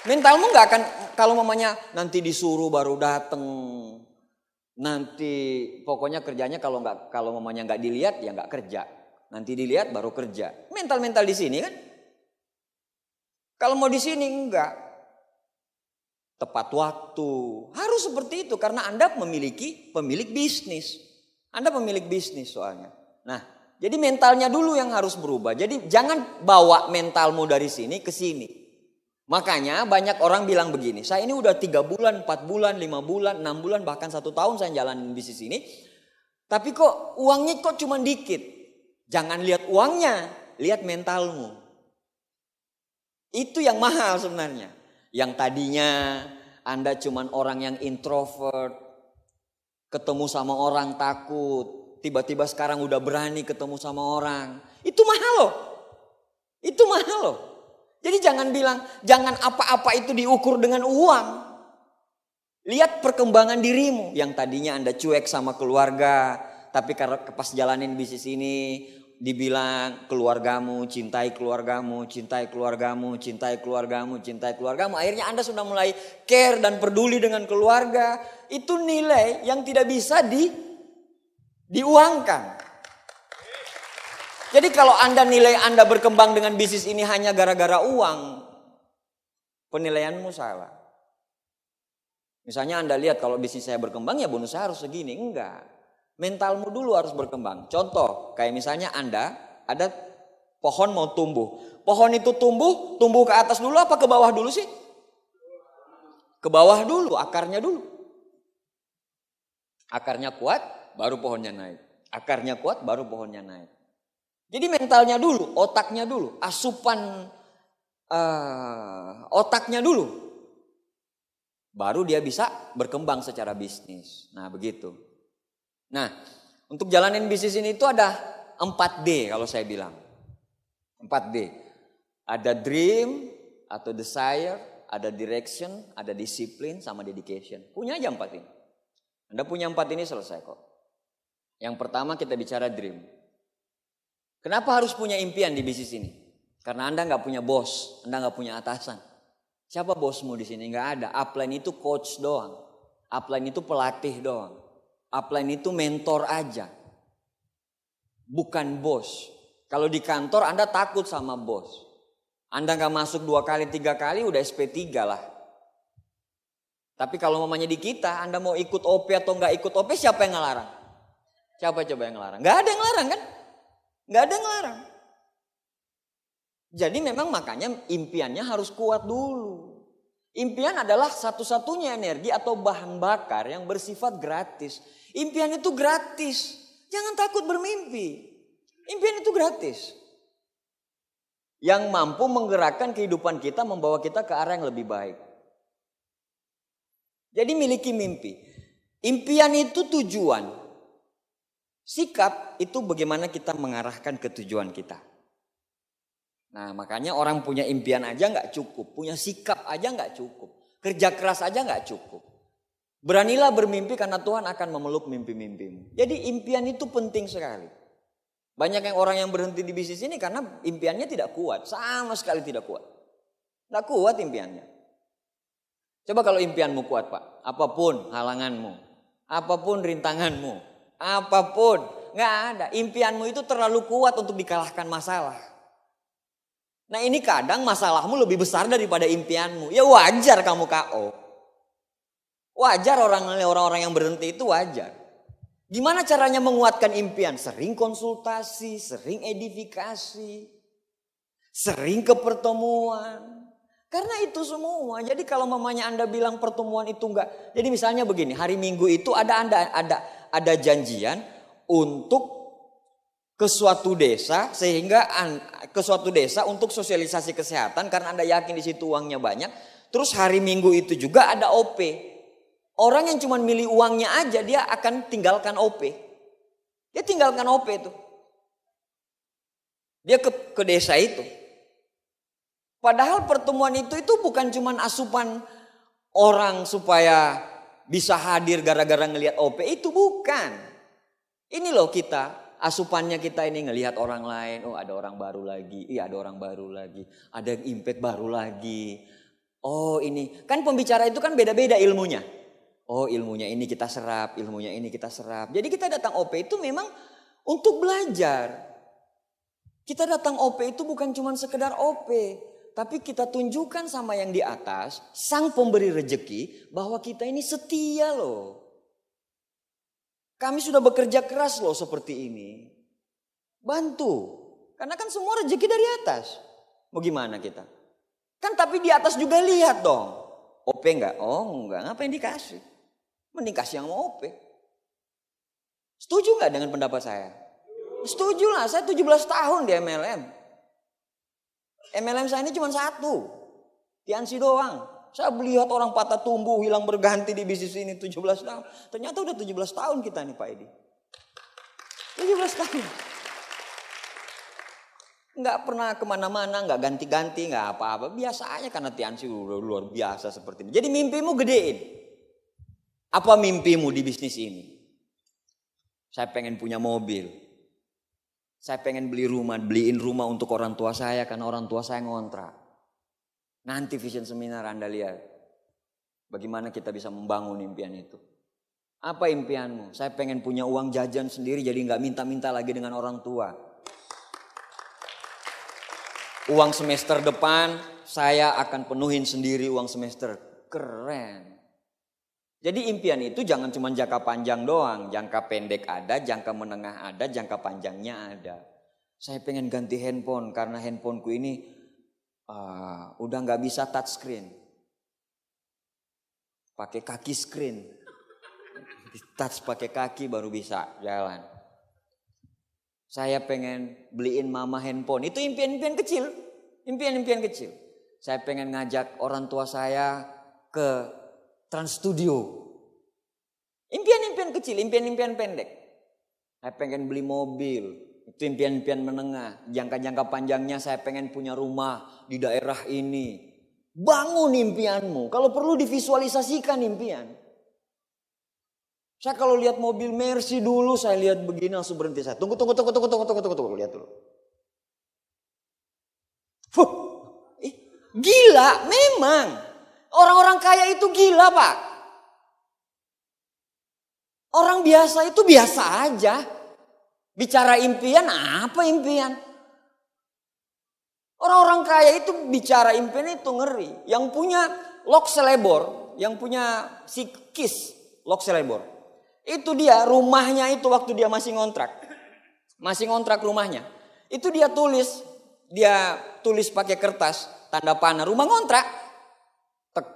Mentalmu nggak akan, kalau mamanya nanti disuruh baru datang, nanti pokoknya kerjanya kalau mamanya nggak dilihat ya nggak kerja. Nanti dilihat baru kerja. Mental-mental di sini kan. Kalau mau di sini enggak. Tepat waktu. Harus seperti itu karena Anda memiliki pemilik bisnis. Anda pemilik bisnis soalnya. Nah, jadi mentalnya dulu yang harus berubah. Jadi jangan bawa mentalmu dari sini ke sini. Makanya banyak orang bilang begini, saya ini udah 3 bulan, 4 bulan, 5 bulan, 6 bulan, bahkan 1 tahun saya jalanin bisnis ini. Tapi kok uangnya kok cuma dikit. Jangan lihat uangnya, lihat mentalmu. Itu yang mahal sebenarnya. Yang tadinya Anda cuma orang yang introvert, ketemu sama orang takut, tiba-tiba sekarang udah berani ketemu sama orang. Itu mahal loh. Itu mahal loh. Jadi jangan bilang, jangan apa-apa itu diukur dengan uang. Lihat perkembangan dirimu. Yang tadinya Anda cuek sama keluarga, tapi karena pas jalanin bisnis ini, dibilang keluargamu, cintai keluargamu, cintai keluargamu, cintai keluargamu, cintai keluargamu. Akhirnya Anda sudah mulai care dan peduli dengan keluarga. Itu nilai yang tidak bisa diuangkan. Jadi kalau nilai Anda berkembang dengan bisnis ini hanya gara-gara uang, penilaianmu salah. Misalnya Anda lihat kalau bisnis saya berkembang ya bonus saya harus segini. Enggak. Mentalmu dulu harus berkembang. Contoh, kayak misalnya Anda ada pohon mau tumbuh. Pohon itu tumbuh ke atas dulu apa ke bawah dulu sih? Ke bawah dulu, akarnya dulu. Akarnya kuat, baru pohonnya naik. Akarnya kuat, baru pohonnya naik. Jadi mentalnya dulu, otaknya dulu, asupan otaknya dulu. Baru dia bisa berkembang secara bisnis. Nah begitu. Nah, untuk jalanin bisnis ini itu ada 4D kalau saya bilang. 4D. Ada dream atau desire, Ada direction, ada disiplin, sama dedication. Punya aja 4 ini. Anda punya 4 ini selesai kok. Yang pertama kita bicara dream. Kenapa harus punya impian di bisnis ini? Karena Anda nggak punya bos, Anda nggak punya atasan. Siapa bosmu di sini? Nggak ada. Upline itu coach doang. Upline itu pelatih doang. Upline itu mentor aja. Bukan bos. Kalau di kantor Anda takut sama bos. Anda nggak masuk 2 kali, 3 kali udah SP3 lah. Tapi kalau mamanya di kita, Anda mau ikut OP atau nggak ikut OP, siapa yang ngelarang? Siapa coba yang ngelarang? Nggak ada yang ngelarang kan? Nggak ada yang ngelarang. Jadi memang makanya impiannya harus kuat dulu. Impian adalah satu-satunya energi atau bahan bakar yang bersifat gratis. Impian itu gratis. Jangan takut bermimpi. Impian itu gratis. Yang mampu menggerakkan kehidupan kita, membawa kita ke arah yang lebih baik. Jadi miliki mimpi. Impian itu tujuan. Sikap itu bagaimana kita mengarahkan ke tujuan kita. Nah makanya orang punya impian aja nggak cukup. Punya sikap aja nggak cukup. Kerja keras aja nggak cukup. Beranilah bermimpi karena Tuhan akan memeluk mimpi-mimpimu. Jadi impian itu penting sekali. Banyak orang yang berhenti di bisnis ini karena impiannya tidak kuat. Sama sekali tidak kuat. Nggak kuat impiannya. Coba kalau impianmu kuat Pak. Apapun halanganmu. Apapun rintanganmu. Apapun. Nggak ada. Impianmu itu terlalu kuat untuk dikalahkan masalah. Nah ini kadang masalahmu lebih besar daripada impianmu. Ya wajar kamu KO. Wajar orang-orang yang berhenti itu wajar. Gimana caranya menguatkan impian? Sering konsultasi, sering edifikasi, sering ke pertemuan. Karena itu semua. Jadi kalau mamanya Anda bilang pertemuan itu enggak. Jadi misalnya begini, hari Minggu itu ada janjian untuk ke suatu desa, sehingga ke suatu desa untuk sosialisasi kesehatan karena Anda yakin di situ uangnya banyak. Terus hari Minggu itu juga ada OP. Orang yang cuma milih uangnya aja dia akan tinggalkan OP. Dia tinggalkan OP itu. Dia ke desa itu. Padahal pertemuan itu bukan cuma asupan orang supaya bisa hadir gara-gara ngelihat OP. Itu bukan. Ini loh kita. Asupannya kita ini ngelihat orang lain. Oh ada orang baru lagi. Iya ada orang baru lagi. Ada impact baru lagi. Oh ini. Kan pembicara itu kan beda-beda ilmunya. Oh ilmunya ini kita serap. Ilmunya ini kita serap. Jadi kita datang OP itu memang untuk belajar. Kita datang OP itu bukan cuma sekedar OP. Tapi kita tunjukkan sama yang di atas. Sang pemberi rejeki. Bahwa kita ini setia loh. Kami sudah bekerja keras loh seperti ini. Bantu. Karena kan semua rezeki dari atas. Mau gimana kita? Kan tapi di atas juga lihat dong. OP enggak? Oh enggak. Ngapain dikasih? Mending kasih yang mau OP. Setuju enggak dengan pendapat saya? Setuju lah. Saya 17 tahun di MLM. MLM saya ini cuma satu. Tiansi doang. Saya melihat orang patah tumbuh, hilang berganti di bisnis ini 17 tahun. Ternyata udah 17 tahun kita nih Pak Edi. 17 tahun. Nggak pernah kemana-mana, nggak ganti-ganti, nggak apa-apa. Biasa aja karena Tiansi udah luar biasa seperti ini. Jadi mimpimu gedein. Apa mimpimu di bisnis ini? Saya pengen punya mobil. Saya pengen beliin rumah untuk orang tua saya karena orang tua saya ngontrak. Nanti vision seminar Anda lihat. Bagaimana kita bisa membangun impian itu. Apa impianmu? Saya pengen punya uang jajan sendiri jadi nggak minta-minta lagi dengan orang tua. Uang semester depan saya akan penuhin sendiri uang semester. Keren. Jadi impian itu jangan cuma jangka panjang doang. Jangka pendek ada, jangka menengah ada, jangka panjangnya ada. Saya pengen ganti handphone karena handphoneku ini udah nggak bisa touch screen. Pakai kaki screen. Touch pakai kaki baru bisa jalan. Saya pengen beliin mama handphone. Itu impian-impian kecil. Impian-impian kecil. Saya pengen ngajak orang tua saya ke Trans Studio. Impian-impian kecil, impian-impian pendek. Saya pengen beli mobil. Itu impian-impian menengah. Jangka-jangka panjangnya saya pengen punya rumah di daerah ini. Bangun impianmu. Kalau perlu divisualisasikan impian. Saya kalau lihat mobil Mercy dulu, saya lihat begini langsung berhenti. Saya tunggu. Lihat dulu. Gila, memang. Orang-orang kaya itu gila, Pak. Orang biasa itu biasa aja. Bicara impian, apa impian? Orang-orang kaya itu bicara impian itu ngeri. Yang punya Lok Selebor, yang punya si Kis Lok Selebor. Itu dia rumahnya itu waktu dia masih ngontrak. Masih ngontrak rumahnya. Itu dia tulis pakai kertas, tanda panah, rumah ngontrak. Tek,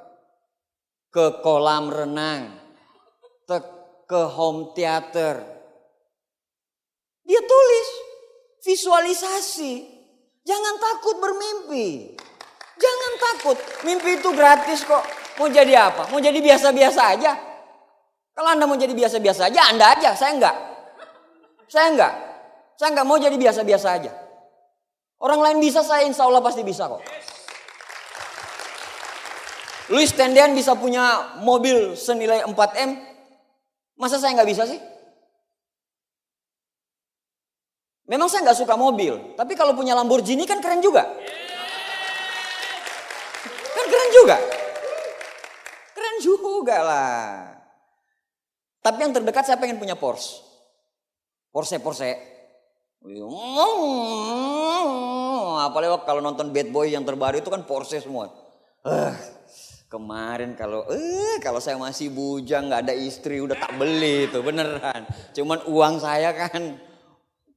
ke kolam renang. Tek, ke home theater. Dia tulis, visualisasi. Jangan takut bermimpi. Jangan takut. Mimpi itu gratis kok. Mau jadi apa? Mau jadi biasa-biasa aja. Kalau Anda mau jadi biasa-biasa aja, Anda aja. Saya enggak. Saya enggak mau jadi biasa-biasa aja. Orang lain bisa, saya insya Allah pasti bisa kok. Luis Tendean bisa punya mobil senilai 4M. Masa saya enggak bisa sih? Memang saya nggak suka mobil, tapi kalau punya Lamborghini kan keren juga. Kan keren juga. Keren juga lah. Tapi yang terdekat saya pengen punya Porsche. Porsche. Apalagi kalau nonton Bad Boy yang terbaru itu kan Porsche semua. Kemarin kalau saya masih bujang nggak ada istri udah tak beli itu beneran. Cuman uang saya kan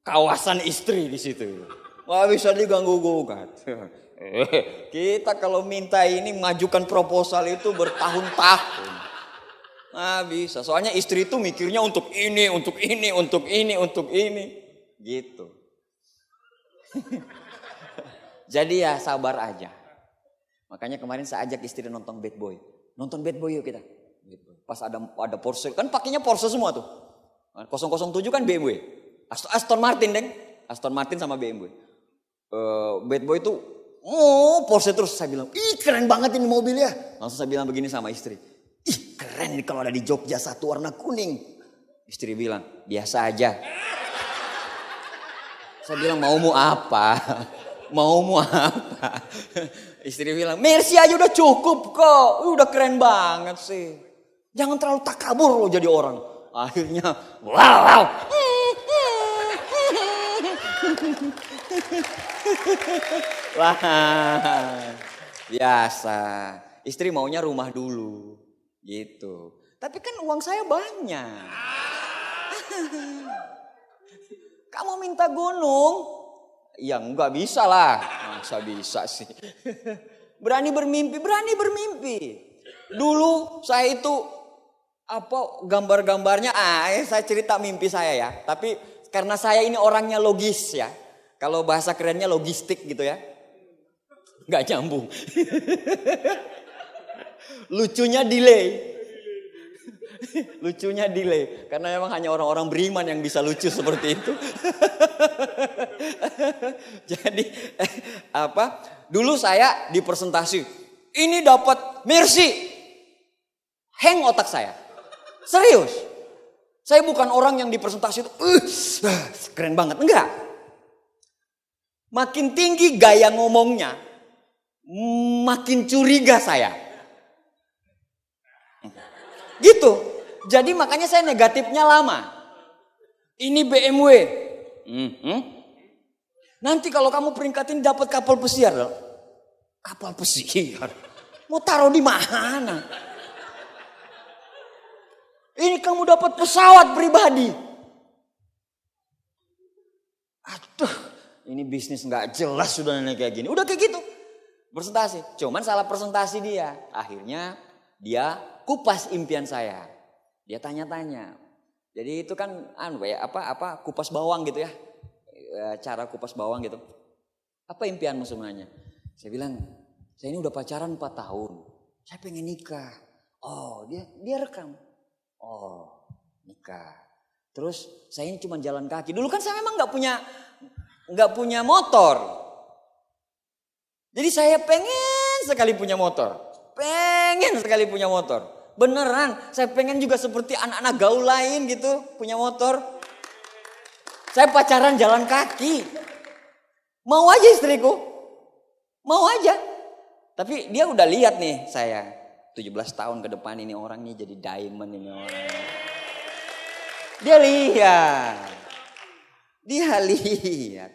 kawasan istri di situ. Wah bisa diganggu-gugat. Kita kalau minta ini majukan proposal itu bertahun-tahun. Nah bisa. Soalnya istri itu mikirnya untuk ini. Gitu. Jadi ya sabar aja. Makanya kemarin saya ajak istri nonton Bad Boy. Nonton Bad Boy yuk kita. Pas ada Porsche. Kan pakainya Porsche semua tuh. 007 kan BMW. Aston Martin sama BMW. Bad Boy itu Porsche terus. Saya bilang, ih keren banget ini mobilnya. Langsung saya bilang begini sama istri, ih keren ini kalau ada di Jogja satu warna kuning. Istri bilang, biasa aja. Saya bilang, maumu apa? Istri bilang, Mercy aja udah cukup kok. Udah keren banget sih. Jangan terlalu takabur loh jadi orang. Akhirnya, wow. Wah, biasa. Istri maunya rumah dulu, gitu. Tapi kan uang saya banyak. Kamu minta gunung? Ya enggak bisa lah. Masa bisa sih. Berani bermimpi. Dulu saya itu gambar-gambarnya. Saya cerita mimpi saya ya. Tapi karena saya ini orangnya logis ya. Kalau bahasa kerennya logistik gitu ya. Nggak nyambung. Lucunya delay. Karena memang hanya orang-orang beriman yang bisa lucu seperti itu. Jadi dulu saya di presentasi. Ini dapat Mercy. Hang otak saya. Serius. Saya bukan orang yang di presentasi itu keren banget. Enggak. Makin tinggi gaya ngomongnya, makin curiga saya. Gitu. Jadi makanya saya negatifnya lama. Ini BMW. Nanti kalau kamu peringkat ini dapat kapal pesiar. Kapal pesiar? Mau taruh di mana? Ini kamu dapat pesawat pribadi. Aduh, ini bisnis nggak jelas sudah kayak gini. Udah kayak gitu. Presentasi. Cuman salah presentasi dia. Akhirnya dia kupas impian saya. Dia tanya-tanya. Jadi itu kan kupas bawang gitu ya. Cara kupas bawang gitu. Apa impianmu sebenarnya? Saya bilang, saya ini udah pacaran 4 tahun. Saya pengen nikah. Oh, dia rekam. Oh, nikah. Terus saya ini cuma jalan kaki. Dulu kan saya memang nggak punya motor. Jadi saya pengen sekali punya motor. Pengen sekali punya motor. Beneran, saya pengen juga seperti anak-anak gaul lain gitu, punya motor. Saya pacaran jalan kaki. Mau aja istriku. Mau aja. Tapi dia udah lihat nih saya. 17 tahun ke depan ini orang nih jadi diamond ini orang. Dia lihat. Dia lihat.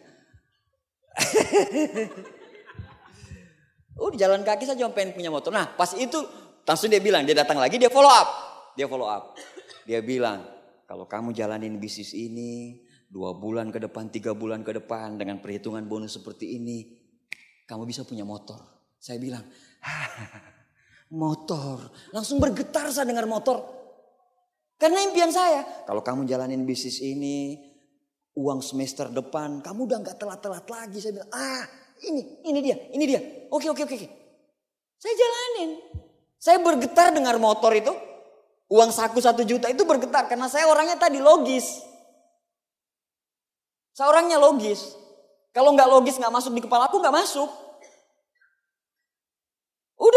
Jalan kaki saja pengen punya motor. Nah pas itu langsung dia bilang, dia datang lagi, dia follow up. Dia bilang, kalau kamu jalanin bisnis ini 2 bulan ke depan, 3 bulan ke depan dengan perhitungan bonus seperti ini, kamu bisa punya motor. Saya bilang, motor. Langsung bergetar saya dengar motor. Karena impian saya, kalau kamu jalanin bisnis ini, uang semester depan, kamu udah gak telat-telat lagi. Saya bilang, ini dia. Oke. Saya jalanin. Saya bergetar dengar motor itu. Uang saku 1 juta itu bergetar. Karena saya orangnya tadi logis. Saya orangnya logis. Kalau gak logis gak masuk di kepala aku, gak masuk.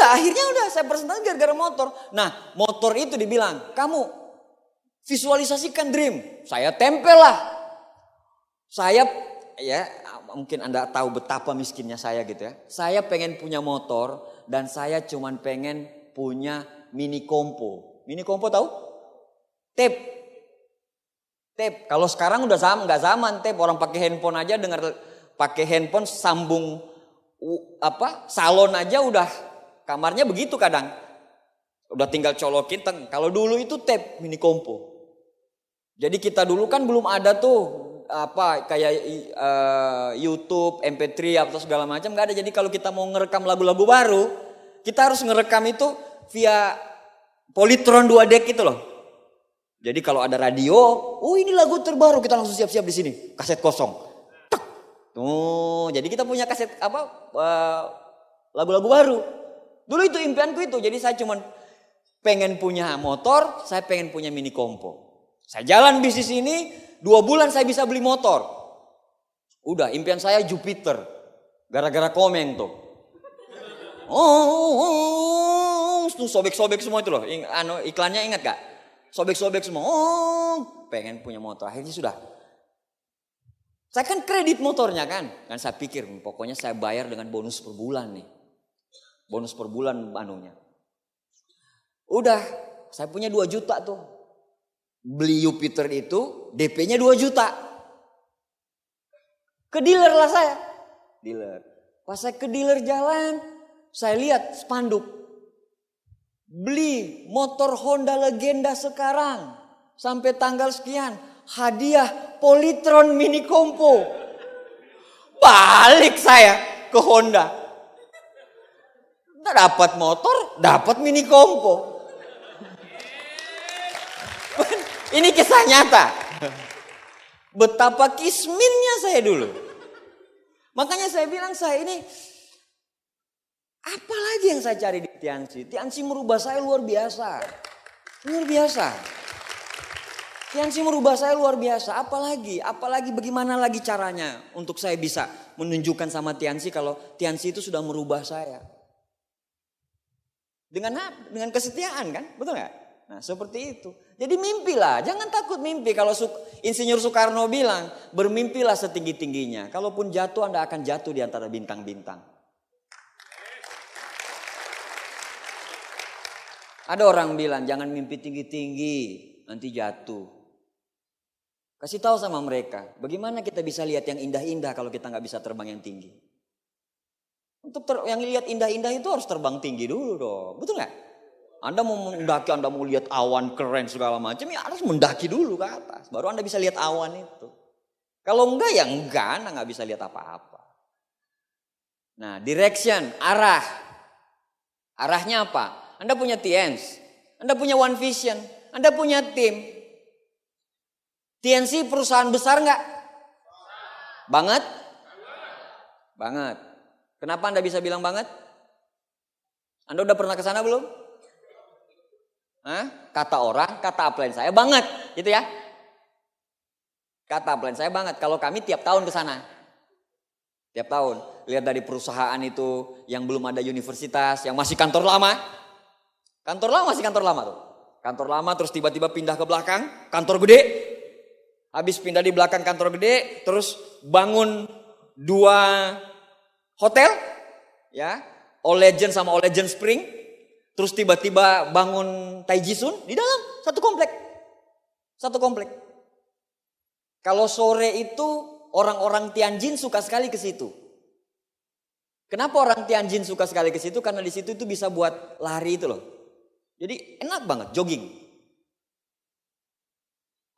Akhirnya saya presentasi gara-gara motor. Nah motor itu dibilang, kamu visualisasikan dream. Saya tempel lah. Saya mungkin Anda tahu betapa miskinnya saya gitu ya. Saya pengen punya motor dan saya cuman pengen punya mini kompo. Mini kompo tahu? Tape. Kalau sekarang udah nggak zaman tape. Orang pakai handphone aja pakai handphone sambung salon aja udah kamarnya begitu kadang. Udah tinggal colokin. Kalau dulu itu tape mini kompo. Jadi kita dulu kan belum ada tuh kayak YouTube, MP3 atau segala macam nggak ada. Jadi kalau kita mau ngerekam lagu-lagu baru, kita harus ngerekam itu via Polytron 2 deck itu loh. Jadi kalau ada radio, ini lagu terbaru, kita langsung siap-siap di sini, kaset kosong. Tek. Jadi kita punya kaset lagu-lagu baru. Dulu itu impianku itu. Jadi saya cuma pengen punya motor, saya pengen punya mini kompo. Saya jalan bisnis ini. 2 bulan saya bisa beli motor. Udah impian saya Jupiter. Gara-gara komen tuh. Tuh sobek-sobek semua itu loh. Iklannya ingat gak? Sobek-sobek semua. Pengen punya motor. Akhirnya sudah. Saya kan kredit motornya kan. Kan saya pikir pokoknya saya bayar dengan bonus per bulan nih. Bonus per bulan anunya. Udah saya punya 2 juta tuh. Beli Jupiter itu DP-nya 2 juta. Ke dealer lah saya. Pas saya ke dealer jalan, saya lihat spanduk. Beli motor Honda Legenda sekarang. Sampai tanggal sekian. Hadiah Polytron mini kompo. Balik saya ke Honda. Dapat motor, dapat mini kompo. Ini kisah nyata. Betapa kisminnya saya dulu. Makanya saya bilang saya ini, apa lagi yang saya cari di Tiansi? Tiansi merubah saya luar biasa. Luar biasa. Tiansi merubah saya luar biasa. Apalagi bagaimana lagi caranya untuk saya bisa menunjukkan sama Tiansi kalau Tiansi itu sudah merubah saya. Dengan kesetiaan kan, betul nggak? Nah seperti itu. Jadi mimpilah, jangan takut mimpi. Kalau Insinyur Soekarno bilang, bermimpilah setinggi-tingginya. Kalaupun jatuh, Anda akan jatuh di antara bintang-bintang. Ada orang bilang, jangan mimpi tinggi-tinggi, nanti jatuh. Kasih tahu sama mereka, bagaimana kita bisa lihat yang indah-indah kalau kita nggak bisa terbang yang tinggi. Untuk yang lihat indah-indah itu harus terbang tinggi dulu dong, betul nggak? Anda mau mendaki, Anda mau lihat awan keren segala macam, ya harus mendaki dulu ke atas. Baru Anda bisa lihat awan itu. Kalau enggak ya enggak, Anda nggak bisa lihat apa-apa. Nah, direction, arah. Arahnya apa? Anda punya TNS, Anda punya One Vision, Anda punya tim. TNC perusahaan besar enggak? Banget? Banget. Kenapa Anda bisa bilang banget? Anda udah pernah ke sana belum? Kata orang, kata upline saya banget, gitu ya. Kata upline saya banget. Kalau kami tiap tahun ke sana. Tiap tahun. Lihat dari perusahaan itu yang belum ada universitas, yang masih kantor lama. Kantor lama masih kantor lama tuh. Kantor lama terus tiba-tiba pindah ke belakang, kantor gede. Habis pindah di belakang kantor gede, terus bangun 2 hotel, ya, All Legend sama All Legend Spring. Terus tiba-tiba bangun Taiji Sun di dalam satu komplek. Satu komplek. Kalau sore itu orang-orang Tianjin suka sekali ke situ. Kenapa orang Tianjin suka sekali ke situ? Karena di situ itu bisa buat lari itu loh. Jadi enak banget jogging.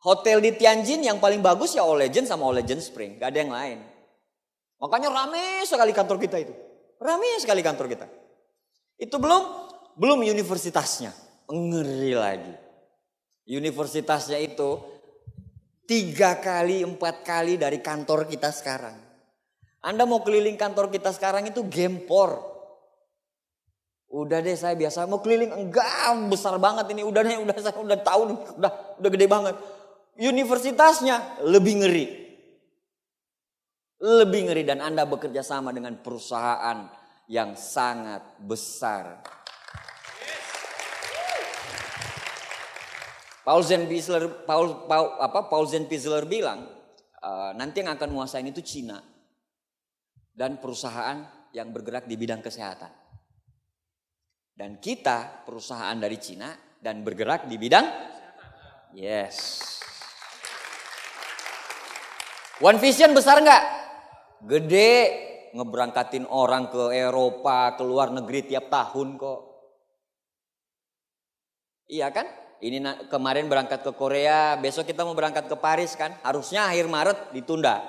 Hotel di Tianjin yang paling bagus ya All Legend sama All Legend Spring. Gak ada yang lain. Makanya rame sekali kantor kita itu. Rame sekali kantor kita. Itu belum universitasnya. Ngeri lagi. Universitasnya itu 3 kali 4 kali dari kantor kita sekarang. Anda mau keliling kantor kita sekarang itu gempor. Udah deh saya biasa mau keliling, enggak besar banget ini. Udah saya udah tahu udah gede banget. Universitasnya lebih ngeri. Lebih ngeri dan Anda bekerja sama dengan perusahaan yang sangat besar. Paul Zenspiegel bilang nanti yang akan menguasain itu Cina dan perusahaan yang bergerak di bidang kesehatan. Dan kita perusahaan dari Cina dan bergerak di bidang yes. One Vision besar nggak? Gede, ngeberangkatin orang ke Eropa, ke luar negeri tiap tahun kok. Iya kan? Ini kemarin berangkat ke Korea, besok kita mau berangkat ke Paris kan? Harusnya akhir Maret ditunda.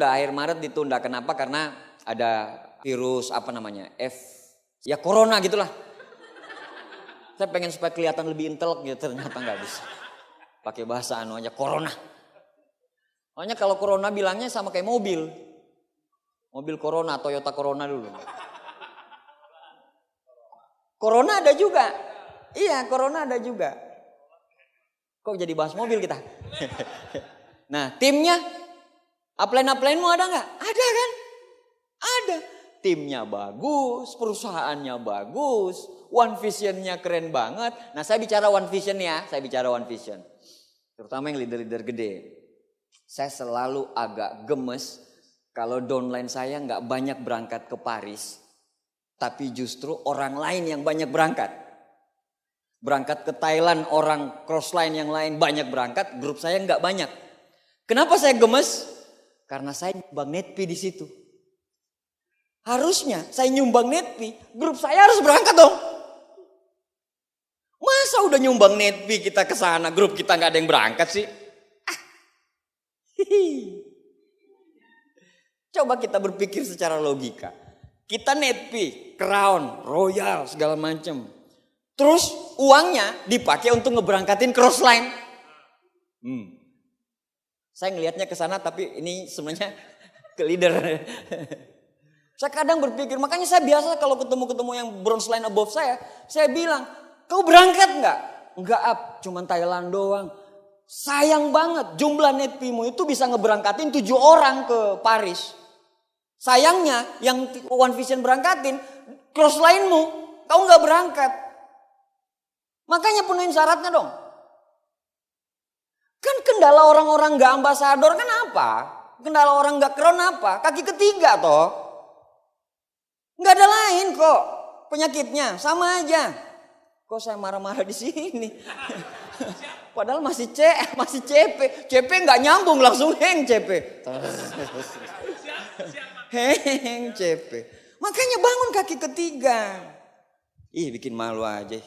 Akhir Maret ditunda. Kenapa? Karena ada virus ya corona gitulah. Saya pengen supaya kelihatan lebih intelek gitu, ternyata nggak bisa. Pakai bahasa aja corona. Makanya kalau corona bilangnya sama kayak mobil. Mobil Corona, Toyota Corona dulu. Corona ada juga. Iya, Corona ada juga. Kok jadi bahas mobil kita? Nah, timnya, upline-upline-mu ada nggak? Ada kan? Ada. Timnya bagus, perusahaannya bagus, One Vision-nya keren banget. Nah, saya bicara One Vision ya, terutama yang leader-leader gede. Saya selalu agak gemes kalau downline saya nggak banyak berangkat ke Paris, tapi justru orang lain yang banyak berangkat. Berangkat ke Thailand, orang crossline yang lain banyak berangkat, grup saya nggak banyak. Kenapa saya gemes? Karena saya nyumbang netpi di situ. Harusnya saya nyumbang netpi, grup saya harus berangkat dong. Masa udah nyumbang netpi kita ke sana, grup kita nggak ada yang berangkat sih? Coba kita berpikir secara logika. Kita netpi, Crown, Royal, segala macam. Terus uangnya dipakai untuk ngeberangkatin crossline. Saya ngelihatnya ke sana tapi ini sebenarnya ke leader. Saya kadang berpikir, makanya saya biasa kalau ketemu yang bronze line above saya bilang, kau berangkat nggak? Enggak cuman Thailand doang. Sayang banget jumlah netpimu itu bisa ngeberangkatin 7 orang ke Paris. Sayangnya yang One Vision berangkatin, crossline-mu kau nggak berangkat. Makanya penuhin syaratnya dong. Kan kendala orang-orang gak ambasador kan apa? Kendala orang gak crown apa? Kaki ketiga toh. Gak ada lain kok penyakitnya, sama aja. Kok saya marah-marah di sini? Padahal masih CP. CP gak nyambung langsung hang CP. Hang CP. Makanya bangun kaki ketiga. Bikin malu aja.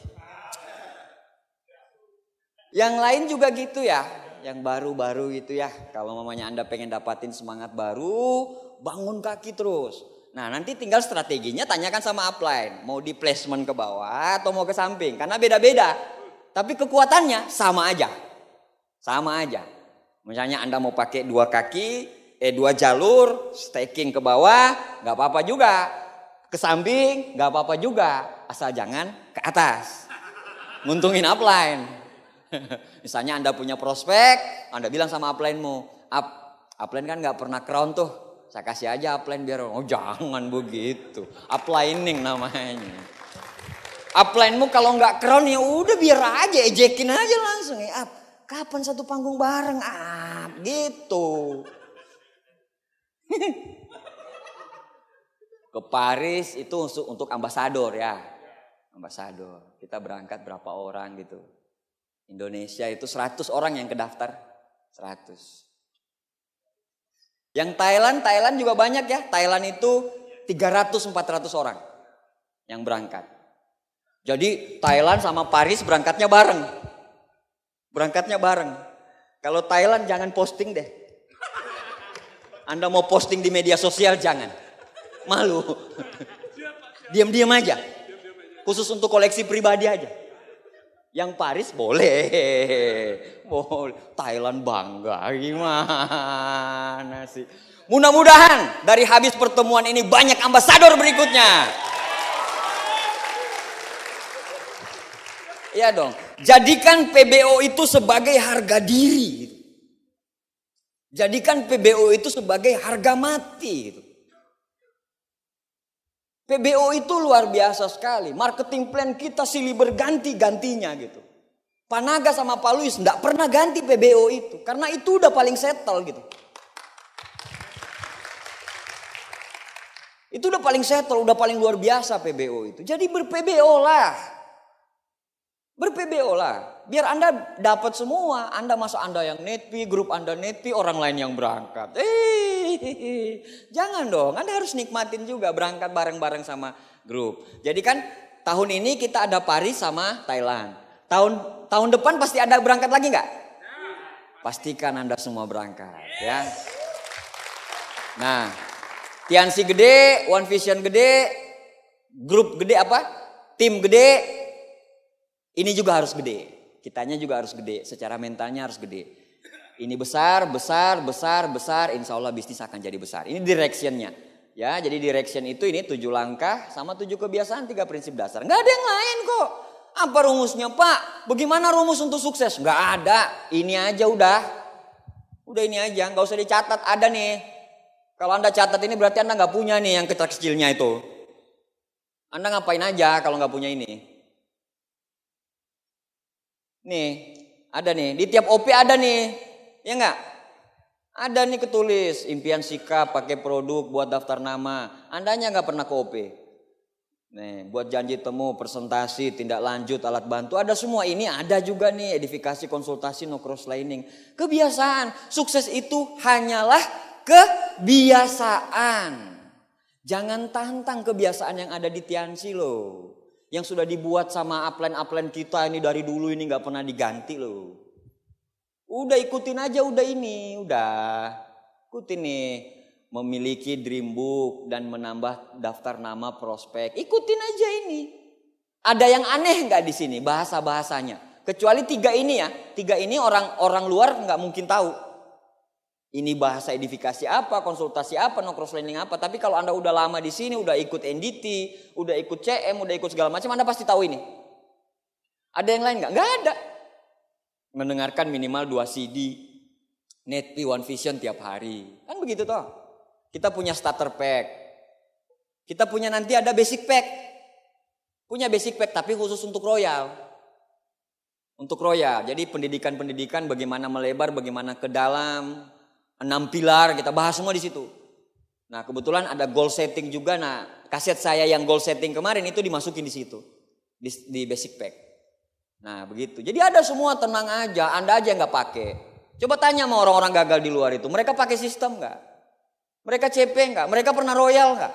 Yang lain juga gitu ya, yang baru-baru gitu ya. Kalau mamanya Anda pengen dapatin semangat baru, bangun kaki terus. Nah nanti tinggal strateginya tanyakan sama upline. Mau di placement ke bawah atau mau ke samping. Karena beda-beda. Tapi kekuatannya sama aja. Sama aja. Misalnya Anda mau pakai 2 jalur, staking ke bawah, gak apa-apa juga. Ke samping, gak apa-apa juga. Asal jangan ke atas. Nguntungin upline. Misalnya Anda punya prospek, Anda bilang sama upline-mu, upline kan gak pernah crown tuh. Saya kasih aja upline biar, oh jangan begitu. Uplining namanya. Upline-mu kalau nggak crown ya udah biar aja, ejekin aja langsung. Up. Kapan satu panggung bareng? Gitu. Ke Paris itu untuk ambasador ya. Ambasador. Kita berangkat berapa orang gitu. Indonesia itu 100 orang yang kedaftar. 100. Yang Thailand juga banyak ya. Thailand itu 300-400 orang yang berangkat. Jadi Thailand sama Paris berangkatnya bareng. Kalau Thailand jangan posting deh. Anda mau posting di media sosial jangan. Malu. Diam-diam aja. Khusus untuk koleksi pribadi aja. Yang Paris boleh. Thailand bangga gimana sih. Mudah-mudahan dari habis pertemuan ini banyak ambasador berikutnya. Iya dong. Jadikan PBO itu sebagai harga diri. Jadikan PBO itu sebagai harga mati. PBO itu luar biasa sekali. Marketing plan kita silih berganti-gantinya gitu. Panaga sama Pak Luis enggak pernah ganti PBO itu. Karena itu udah paling settle gitu. Itu udah paling settle, udah paling luar biasa PBO itu. Jadi ber-PBO lah. Biar Anda dapat semua. Anda masuk Anda yang netpi, grup Anda netpi, orang lain yang berangkat. Jangan dong. Anda harus nikmatin juga berangkat bareng-bareng sama grup. Jadi kan tahun ini kita ada Paris sama Thailand. Tahun depan pasti ada berangkat lagi nggak? Pastikan Anda semua berangkat ya. Nah, Tiansi gede, One Vision gede, grup gede apa? Tim gede. Ini juga harus gede. Kitanya juga harus gede. Secara mentalnya harus gede. Ini besar. Insya Allah bisnis akan jadi besar. Ini directionnya. Ya, jadi direction itu ini 7 langkah sama 7 kebiasaan, 3 prinsip dasar. Nggak ada yang lain kok. Apa rumusnya Pak? Bagaimana rumus untuk sukses? Nggak ada. Ini aja udah. Udah ini aja. Nggak usah dicatat. Ada nih. Kalau Anda catat ini berarti Anda nggak punya nih yang kecil-kecilnya itu. Anda ngapain aja kalau nggak punya ini? Nih, ada nih. Di tiap OP ada nih. Ya enggak? Ada nih ketulis. Impian sikap, pakai produk, buat daftar nama. Andanya enggak pernah ke OP. Nih, buat janji temu, presentasi, tindak lanjut, alat bantu. Ada semua. Ini ada juga nih. Edifikasi, konsultasi, no cross-lining. Kebiasaan. Sukses itu hanyalah kebiasaan. Jangan tantang kebiasaan yang ada di Tiansi loh. Yang sudah dibuat sama upline kita ini dari dulu ini gak pernah diganti loh. Udah ikutin aja udah ini. Udah ikutin nih. Memiliki dream book dan menambah daftar nama prospek. Ikutin aja ini. Ada yang aneh gak di sini bahasa-bahasanya? Kecuali 3 ini ya. 3 ini orang luar gak mungkin tahu. Ini bahasa edifikasi apa, konsultasi apa, no cross-lining apa. Tapi kalau Anda udah lama di sini, udah ikut NDT, udah ikut CM, udah ikut segala macam, Anda pasti tahu ini. Ada yang lain nggak? Nggak ada. Mendengarkan minimal 2 CD, netpi One Vision tiap hari. Kan begitu toh. Kita punya starter pack. Kita punya nanti ada basic pack. Punya basic pack tapi khusus untuk Royal. Untuk Royal. Jadi pendidikan-pendidikan bagaimana melebar, bagaimana ke dalam. 6 pilar kita bahas semua di situ. Nah kebetulan ada goal setting juga. Nah kaset saya yang goal setting kemarin itu dimasukin di situ di basic pack. Nah begitu. Jadi ada semua, tenang aja. Anda aja nggak pakai. Coba tanya sama orang-orang gagal di luar itu. Mereka pakai sistem nggak? Mereka CP nggak? Mereka pernah Royal nggak?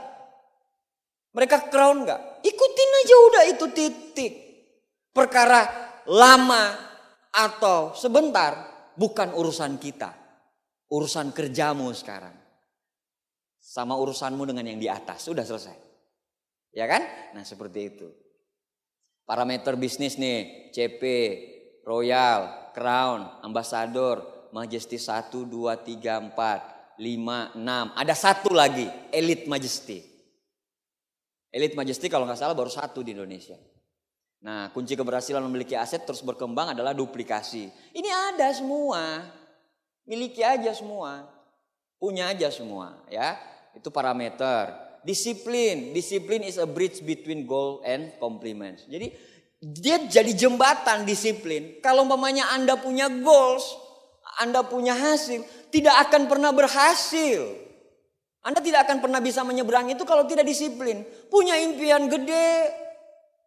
Mereka Crown nggak? Ikutin aja udah itu titik. Perkara lama atau sebentar bukan urusan kita. Urusan kerjamu sekarang. Sama urusanmu dengan yang di atas. Sudah selesai. Ya kan? Nah seperti itu. Parameter bisnis nih. CP, Royal, Crown, Ambassador, Majesty 1, 2, 3, 4, 5, 6. Ada 1 lagi. Elite Majesty. Elite Majesty kalau nggak salah baru 1 di Indonesia. Nah kunci keberhasilan memiliki aset terus berkembang adalah duplikasi. Ini ada semua. Miliki aja semua. Punya aja semua ya. Itu parameter. Disiplin is a bridge between goal and compliments. Jadi dia jadi jembatan disiplin. Kalau umpamanya Anda punya goals, Anda punya hasil, tidak akan pernah berhasil. Anda tidak akan pernah bisa menyeberang itu kalau tidak disiplin. Punya impian gede,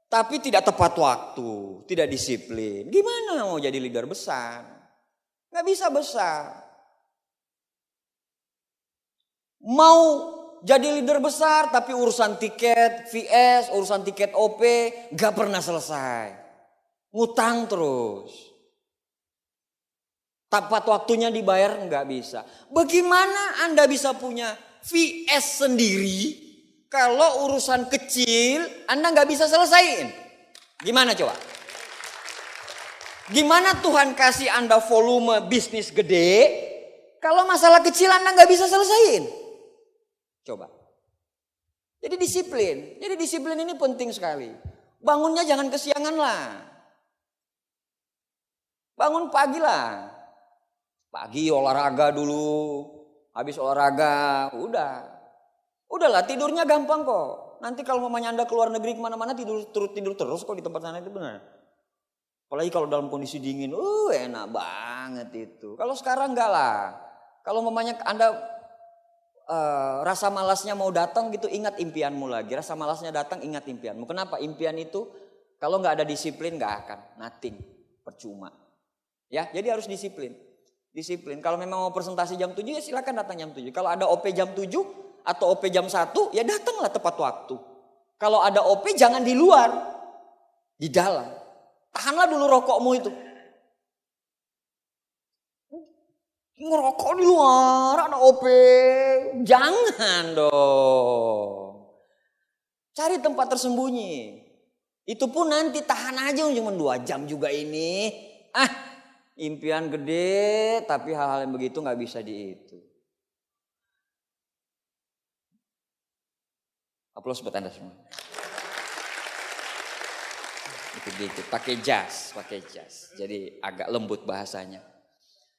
tapi tidak tepat waktu, tidak disiplin. Gimana mau jadi leader besar? Gak bisa besar. Mau jadi leader besar tapi urusan tiket VS, urusan tiket OP gak pernah selesai. Ngutang terus. Tepat waktunya dibayar gak bisa. Bagaimana Anda bisa punya VS sendiri kalau urusan kecil Anda gak bisa selesaiin? Gimana coba? Gimana Tuhan kasih Anda volume bisnis gede kalau masalah kecil Anda gak bisa selesaiin? Coba. Jadi disiplin ini penting sekali. Bangunnya jangan kesiangan lah. Bangun pagi lah. Pagi olahraga dulu. Habis olahraga, udahlah tidurnya gampang kok. Nanti kalau mamanya Anda keluar negeri kemana-mana tidur terus kok di tempat sana itu benar. Apalagi kalau dalam kondisi dingin, enak banget itu. Kalau sekarang enggak lah. Kalau mamanya Anda rasa malasnya mau datang gitu, ingat impianmu lagi. Rasa malasnya datang, ingat impianmu. Kenapa? Impian itu kalau nggak ada disiplin nggak akan, nothing, percuma. Ya, jadi harus disiplin. Kalau memang mau presentasi jam 7 ya silakan datang jam 7. Kalau ada OP jam 7 atau OP jam 1 ya datanglah tepat waktu. Kalau ada OP jangan di luar, di dalam. Tahanlah dulu rokokmu itu. Ngerokok di luar ada OP. Jangan dong. Cari tempat tersembunyi. Itu pun nanti tahan aja cuma 2 jam juga ini. Impian gede tapi hal-hal yang begitu gak bisa itu. Aplaus buat Anda semua. Dikit-dikit. Pakai jas. Jadi agak lembut bahasanya.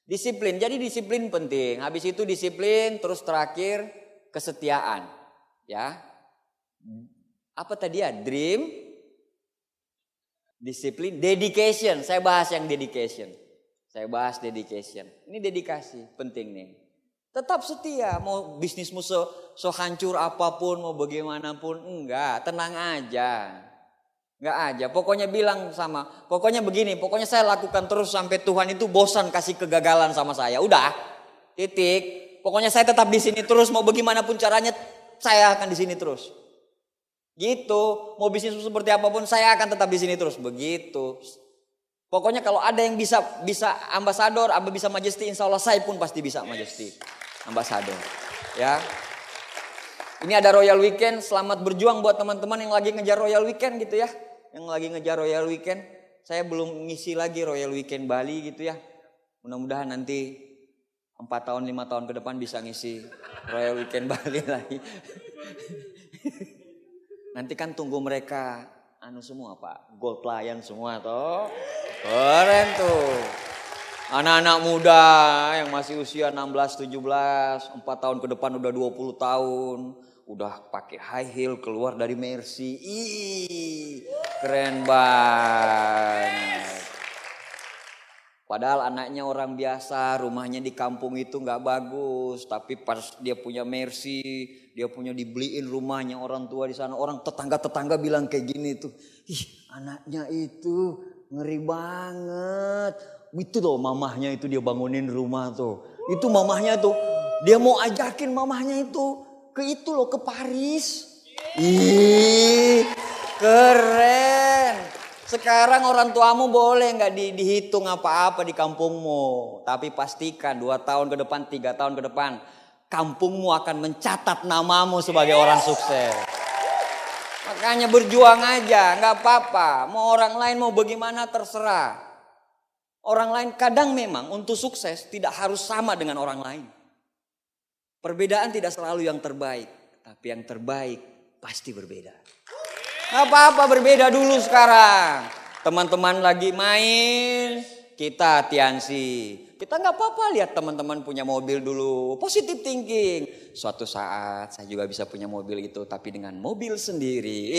Disiplin, jadi disiplin penting. Habis itu disiplin, terus terakhir kesetiaan. Ya, apa tadi ya? Dream, disiplin, dedication. Saya bahas yang dedication. Ini dedikasi, penting nih. Tetap setia, mau bisnismu hancur apapun, mau bagaimanapun, enggak, tenang aja. Enggak aja, pokoknya begini, saya lakukan terus sampai Tuhan itu bosan kasih kegagalan sama saya. Udah, titik. Pokoknya saya tetap di sini terus, mau bagaimanapun caranya saya akan di sini terus. Gitu, mau bisnis seperti apapun saya akan tetap di sini terus. Begitu. Pokoknya kalau ada yang bisa ambasador, bisa majesty, insya Allah saya pun pasti bisa majesty, ambasador. Ya. Ini ada Royal Weekend, selamat berjuang buat teman-teman yang lagi ngejar Royal Weekend gitu ya. Yang lagi ngejar Royal Weekend, saya belum ngisi lagi Royal Weekend Bali gitu ya. Mudah-mudahan nanti 4 tahun 5 tahun ke depan bisa ngisi Royal Weekend Bali lagi. Nanti kan tunggu mereka semua Pak, Gold Lion semua toh. Keren tuh. Anak-anak muda yang masih usia 16, 17, 4 tahun ke depan udah 20 tahun. Udah pakai high heel keluar dari Mercy. Keren banget. Padahal anaknya orang biasa, rumahnya di kampung itu gak bagus. Tapi pas dia punya Mercy, dia punya dibeliin rumahnya orang tua di sana. Orang tetangga-tetangga bilang kayak gini tuh. Anaknya itu ngeri banget. Itu loh mamahnya itu dia bangunin rumah tuh. Itu mamahnya tuh, dia mau ajakin mamahnya itu ke Paris. Keren. Sekarang orang tuamu boleh gak dihitung apa-apa di kampungmu. Tapi pastikan 2 tahun ke depan, 3 tahun ke depan, kampungmu akan mencatat namamu sebagai orang sukses. Makanya berjuang aja, gak apa-apa. Mau orang lain mau bagaimana terserah. Orang lain kadang memang untuk sukses tidak harus sama dengan orang lain. Perbedaan tidak selalu yang terbaik. Tapi yang terbaik pasti berbeda. Gak apa-apa berbeda dulu sekarang. Teman-teman lagi main, Kita Tiansi, kita nggak apa-apa lihat teman-teman punya mobil dulu. Positive thinking. Suatu saat saya juga bisa punya mobil itu, tapi dengan mobil sendiri.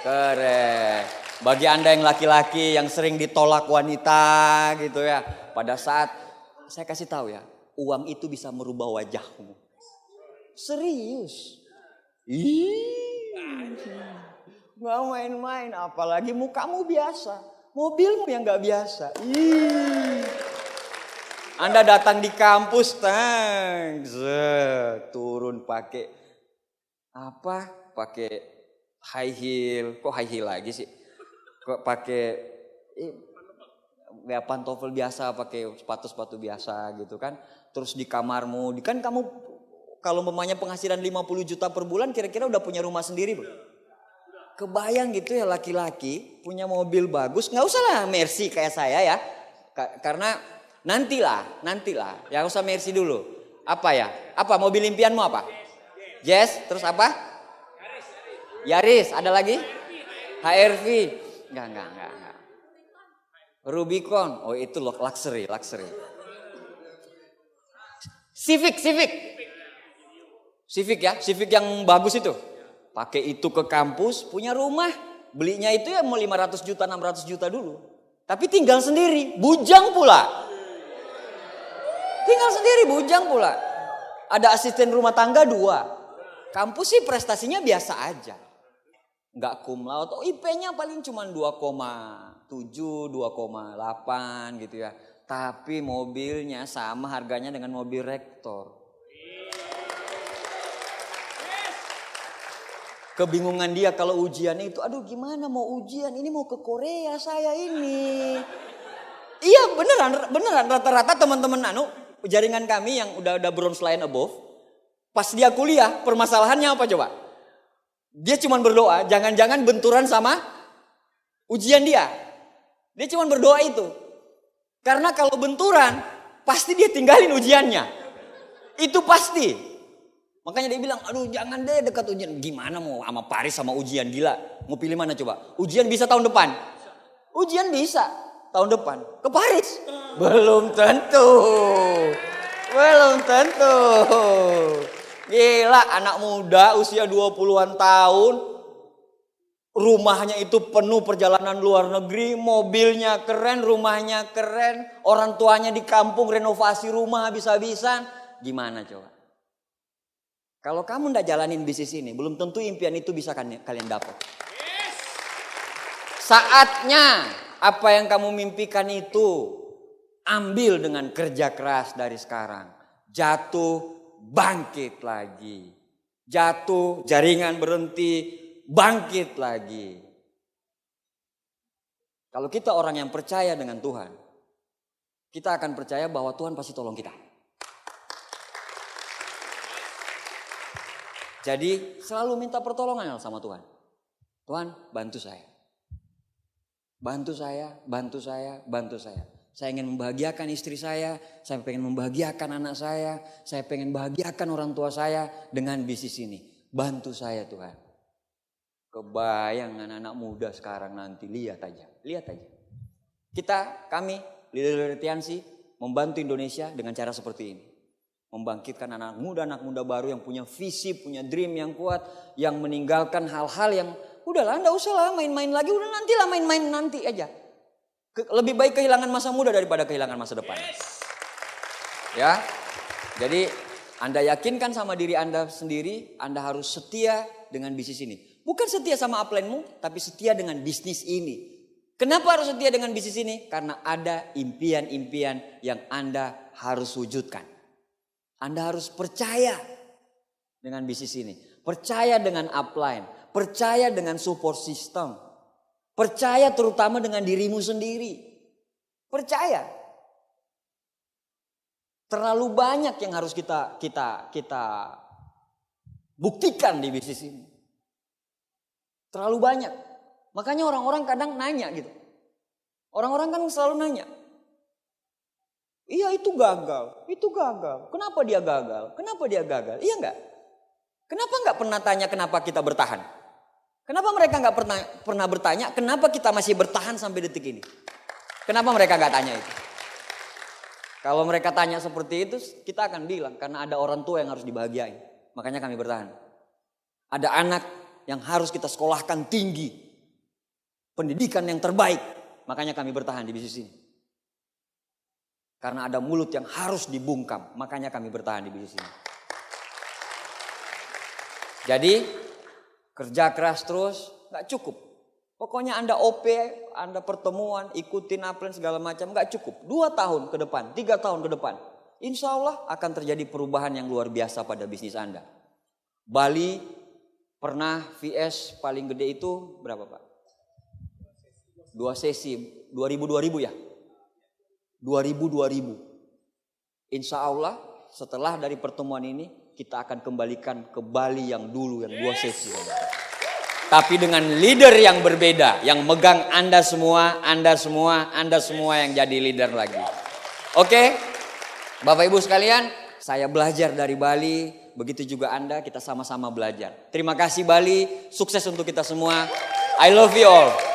Keren. Bagi Anda yang laki-laki yang sering ditolak wanita gitu ya. Pada saat saya kasih tahu ya, uang itu bisa merubah wajahmu. Serius. Nggak main-main, apalagi mukamu biasa. Mobilmu yang gak biasa. Anda datang di kampus, turun pakai apa? Pakai high heel. Kok high heel lagi sih? Kok pakai ya pantofel biasa, pakai sepatu-sepatu biasa gitu kan. Terus di kamarmu, kan kamu kalau memangnya penghasilan 50 juta per bulan kira-kira udah punya rumah sendiri belum? Kebayang gitu ya laki-laki punya mobil bagus, nggak usah lah Mercy kayak saya ya, karena nantilah, ya usah Mercy dulu. Apa ya? Apa mobil impianmu apa? Jazz, terus apa? Yaris, ada lagi? HRV, enggak. Rubicon, oh itu luxury. Civic ya, Civic yang bagus itu. Pakai itu ke kampus, punya rumah. Belinya itu ya mau 500 juta, 600 juta dulu. Tapi tinggal sendiri, bujang pula. Ada asisten rumah tangga 2. Kampus sih prestasinya biasa aja. Nggak cum laude, IP-nya paling cuma 2,7, 2,8 gitu ya. Tapi mobilnya sama harganya dengan mobil rektor. Kebingungan dia kalau ujian itu, aduh gimana mau ujian, ini mau ke Korea saya ini. Iya beneran rata-rata teman-teman jaringan kami yang udah bronze line above, pas dia kuliah permasalahannya apa coba? Dia cuma berdoa, jangan-jangan benturan sama ujian dia. Dia cuma berdoa itu. Karena kalau benturan, pasti dia tinggalin ujiannya. Itu pasti. Makanya dia bilang, aduh jangan deh dekat ujian. Gimana mau sama Paris sama ujian, gila. Mau pilih mana coba? Ujian bisa tahun depan. Ujian bisa tahun depan. Ke Paris? Belum tentu. Gila, anak muda usia 20-an tahun. Rumahnya itu penuh perjalanan luar negeri. Mobilnya keren, rumahnya keren. Orang tuanya di kampung renovasi rumah habis-habisan. Gimana coba? Kalau kamu tidak jalanin bisnis ini, belum tentu impian itu bisa kalian dapat. Saatnya apa yang kamu mimpikan itu ambil dengan kerja keras dari sekarang. Jatuh, bangkit lagi. Jatuh, jaringan berhenti, bangkit lagi. Kalau kita orang yang percaya dengan Tuhan, kita akan percaya bahwa Tuhan pasti tolong kita. Jadi selalu minta pertolongan sama Tuhan. Tuhan bantu saya. Saya ingin membahagiakan istri saya pengen membahagiakan anak saya pengen membahagiakan orang tua saya dengan bisnis ini. Bantu saya Tuhan. Kebayang anak-anak muda sekarang nanti, lihat aja. Kami, Leader Tiansi, membantu Indonesia dengan cara seperti ini. Membangkitkan anak muda baru yang punya visi, punya dream yang kuat, yang meninggalkan hal-hal yang udahlah, enggak usah lah main-main lagi, udah nantilah main-main nanti aja. Lebih baik kehilangan masa muda daripada kehilangan masa depan. Ya. Jadi Anda yakinkan sama diri Anda sendiri, Anda harus setia dengan bisnis ini. Bukan setia sama upline-mu, tapi setia dengan bisnis ini. Kenapa harus setia dengan bisnis ini? Karena ada impian-impian yang Anda harus wujudkan. Anda harus percaya dengan bisnis ini. Percaya dengan upline. Percaya dengan support system. Percaya terutama dengan dirimu sendiri. Percaya. Terlalu banyak yang harus kita buktikan di bisnis ini. Terlalu banyak. Makanya orang-orang kadang nanya gitu. Orang-orang kan selalu nanya. Iya itu gagal. Kenapa dia gagal? Iya enggak? Kenapa enggak pernah tanya kenapa kita bertahan? Kenapa mereka enggak pernah bertanya kenapa kita masih bertahan sampai detik ini? Kenapa mereka gak tanya itu? Kalau mereka tanya seperti itu, kita akan bilang karena ada orang tua yang harus dibahagiain. Makanya kami bertahan. Ada anak yang harus kita sekolahkan tinggi. Pendidikan yang terbaik. Makanya kami bertahan di bisnis ini. Karena ada mulut yang harus dibungkam. Makanya kami bertahan di bisnis ini. Jadi kerja keras terus gak cukup. Pokoknya Anda OP, Anda pertemuan, ikutin upline segala macam gak cukup. 2 tahun ke depan, 3 tahun ke depan. Insya Allah akan terjadi perubahan yang luar biasa pada bisnis Anda. Bali pernah VS paling gede itu berapa Pak? 2 sesi, 2000 ya? 2000. Insya Allah setelah dari pertemuan ini kita akan kembalikan ke Bali yang dulu yang 2 sesi. Tapi dengan leader yang berbeda, yang megang Anda semua yang jadi leader lagi. Oke, Bapak Ibu sekalian, saya belajar dari Bali, begitu juga Anda, kita sama-sama belajar. Terima kasih Bali, sukses untuk kita semua. I love you all.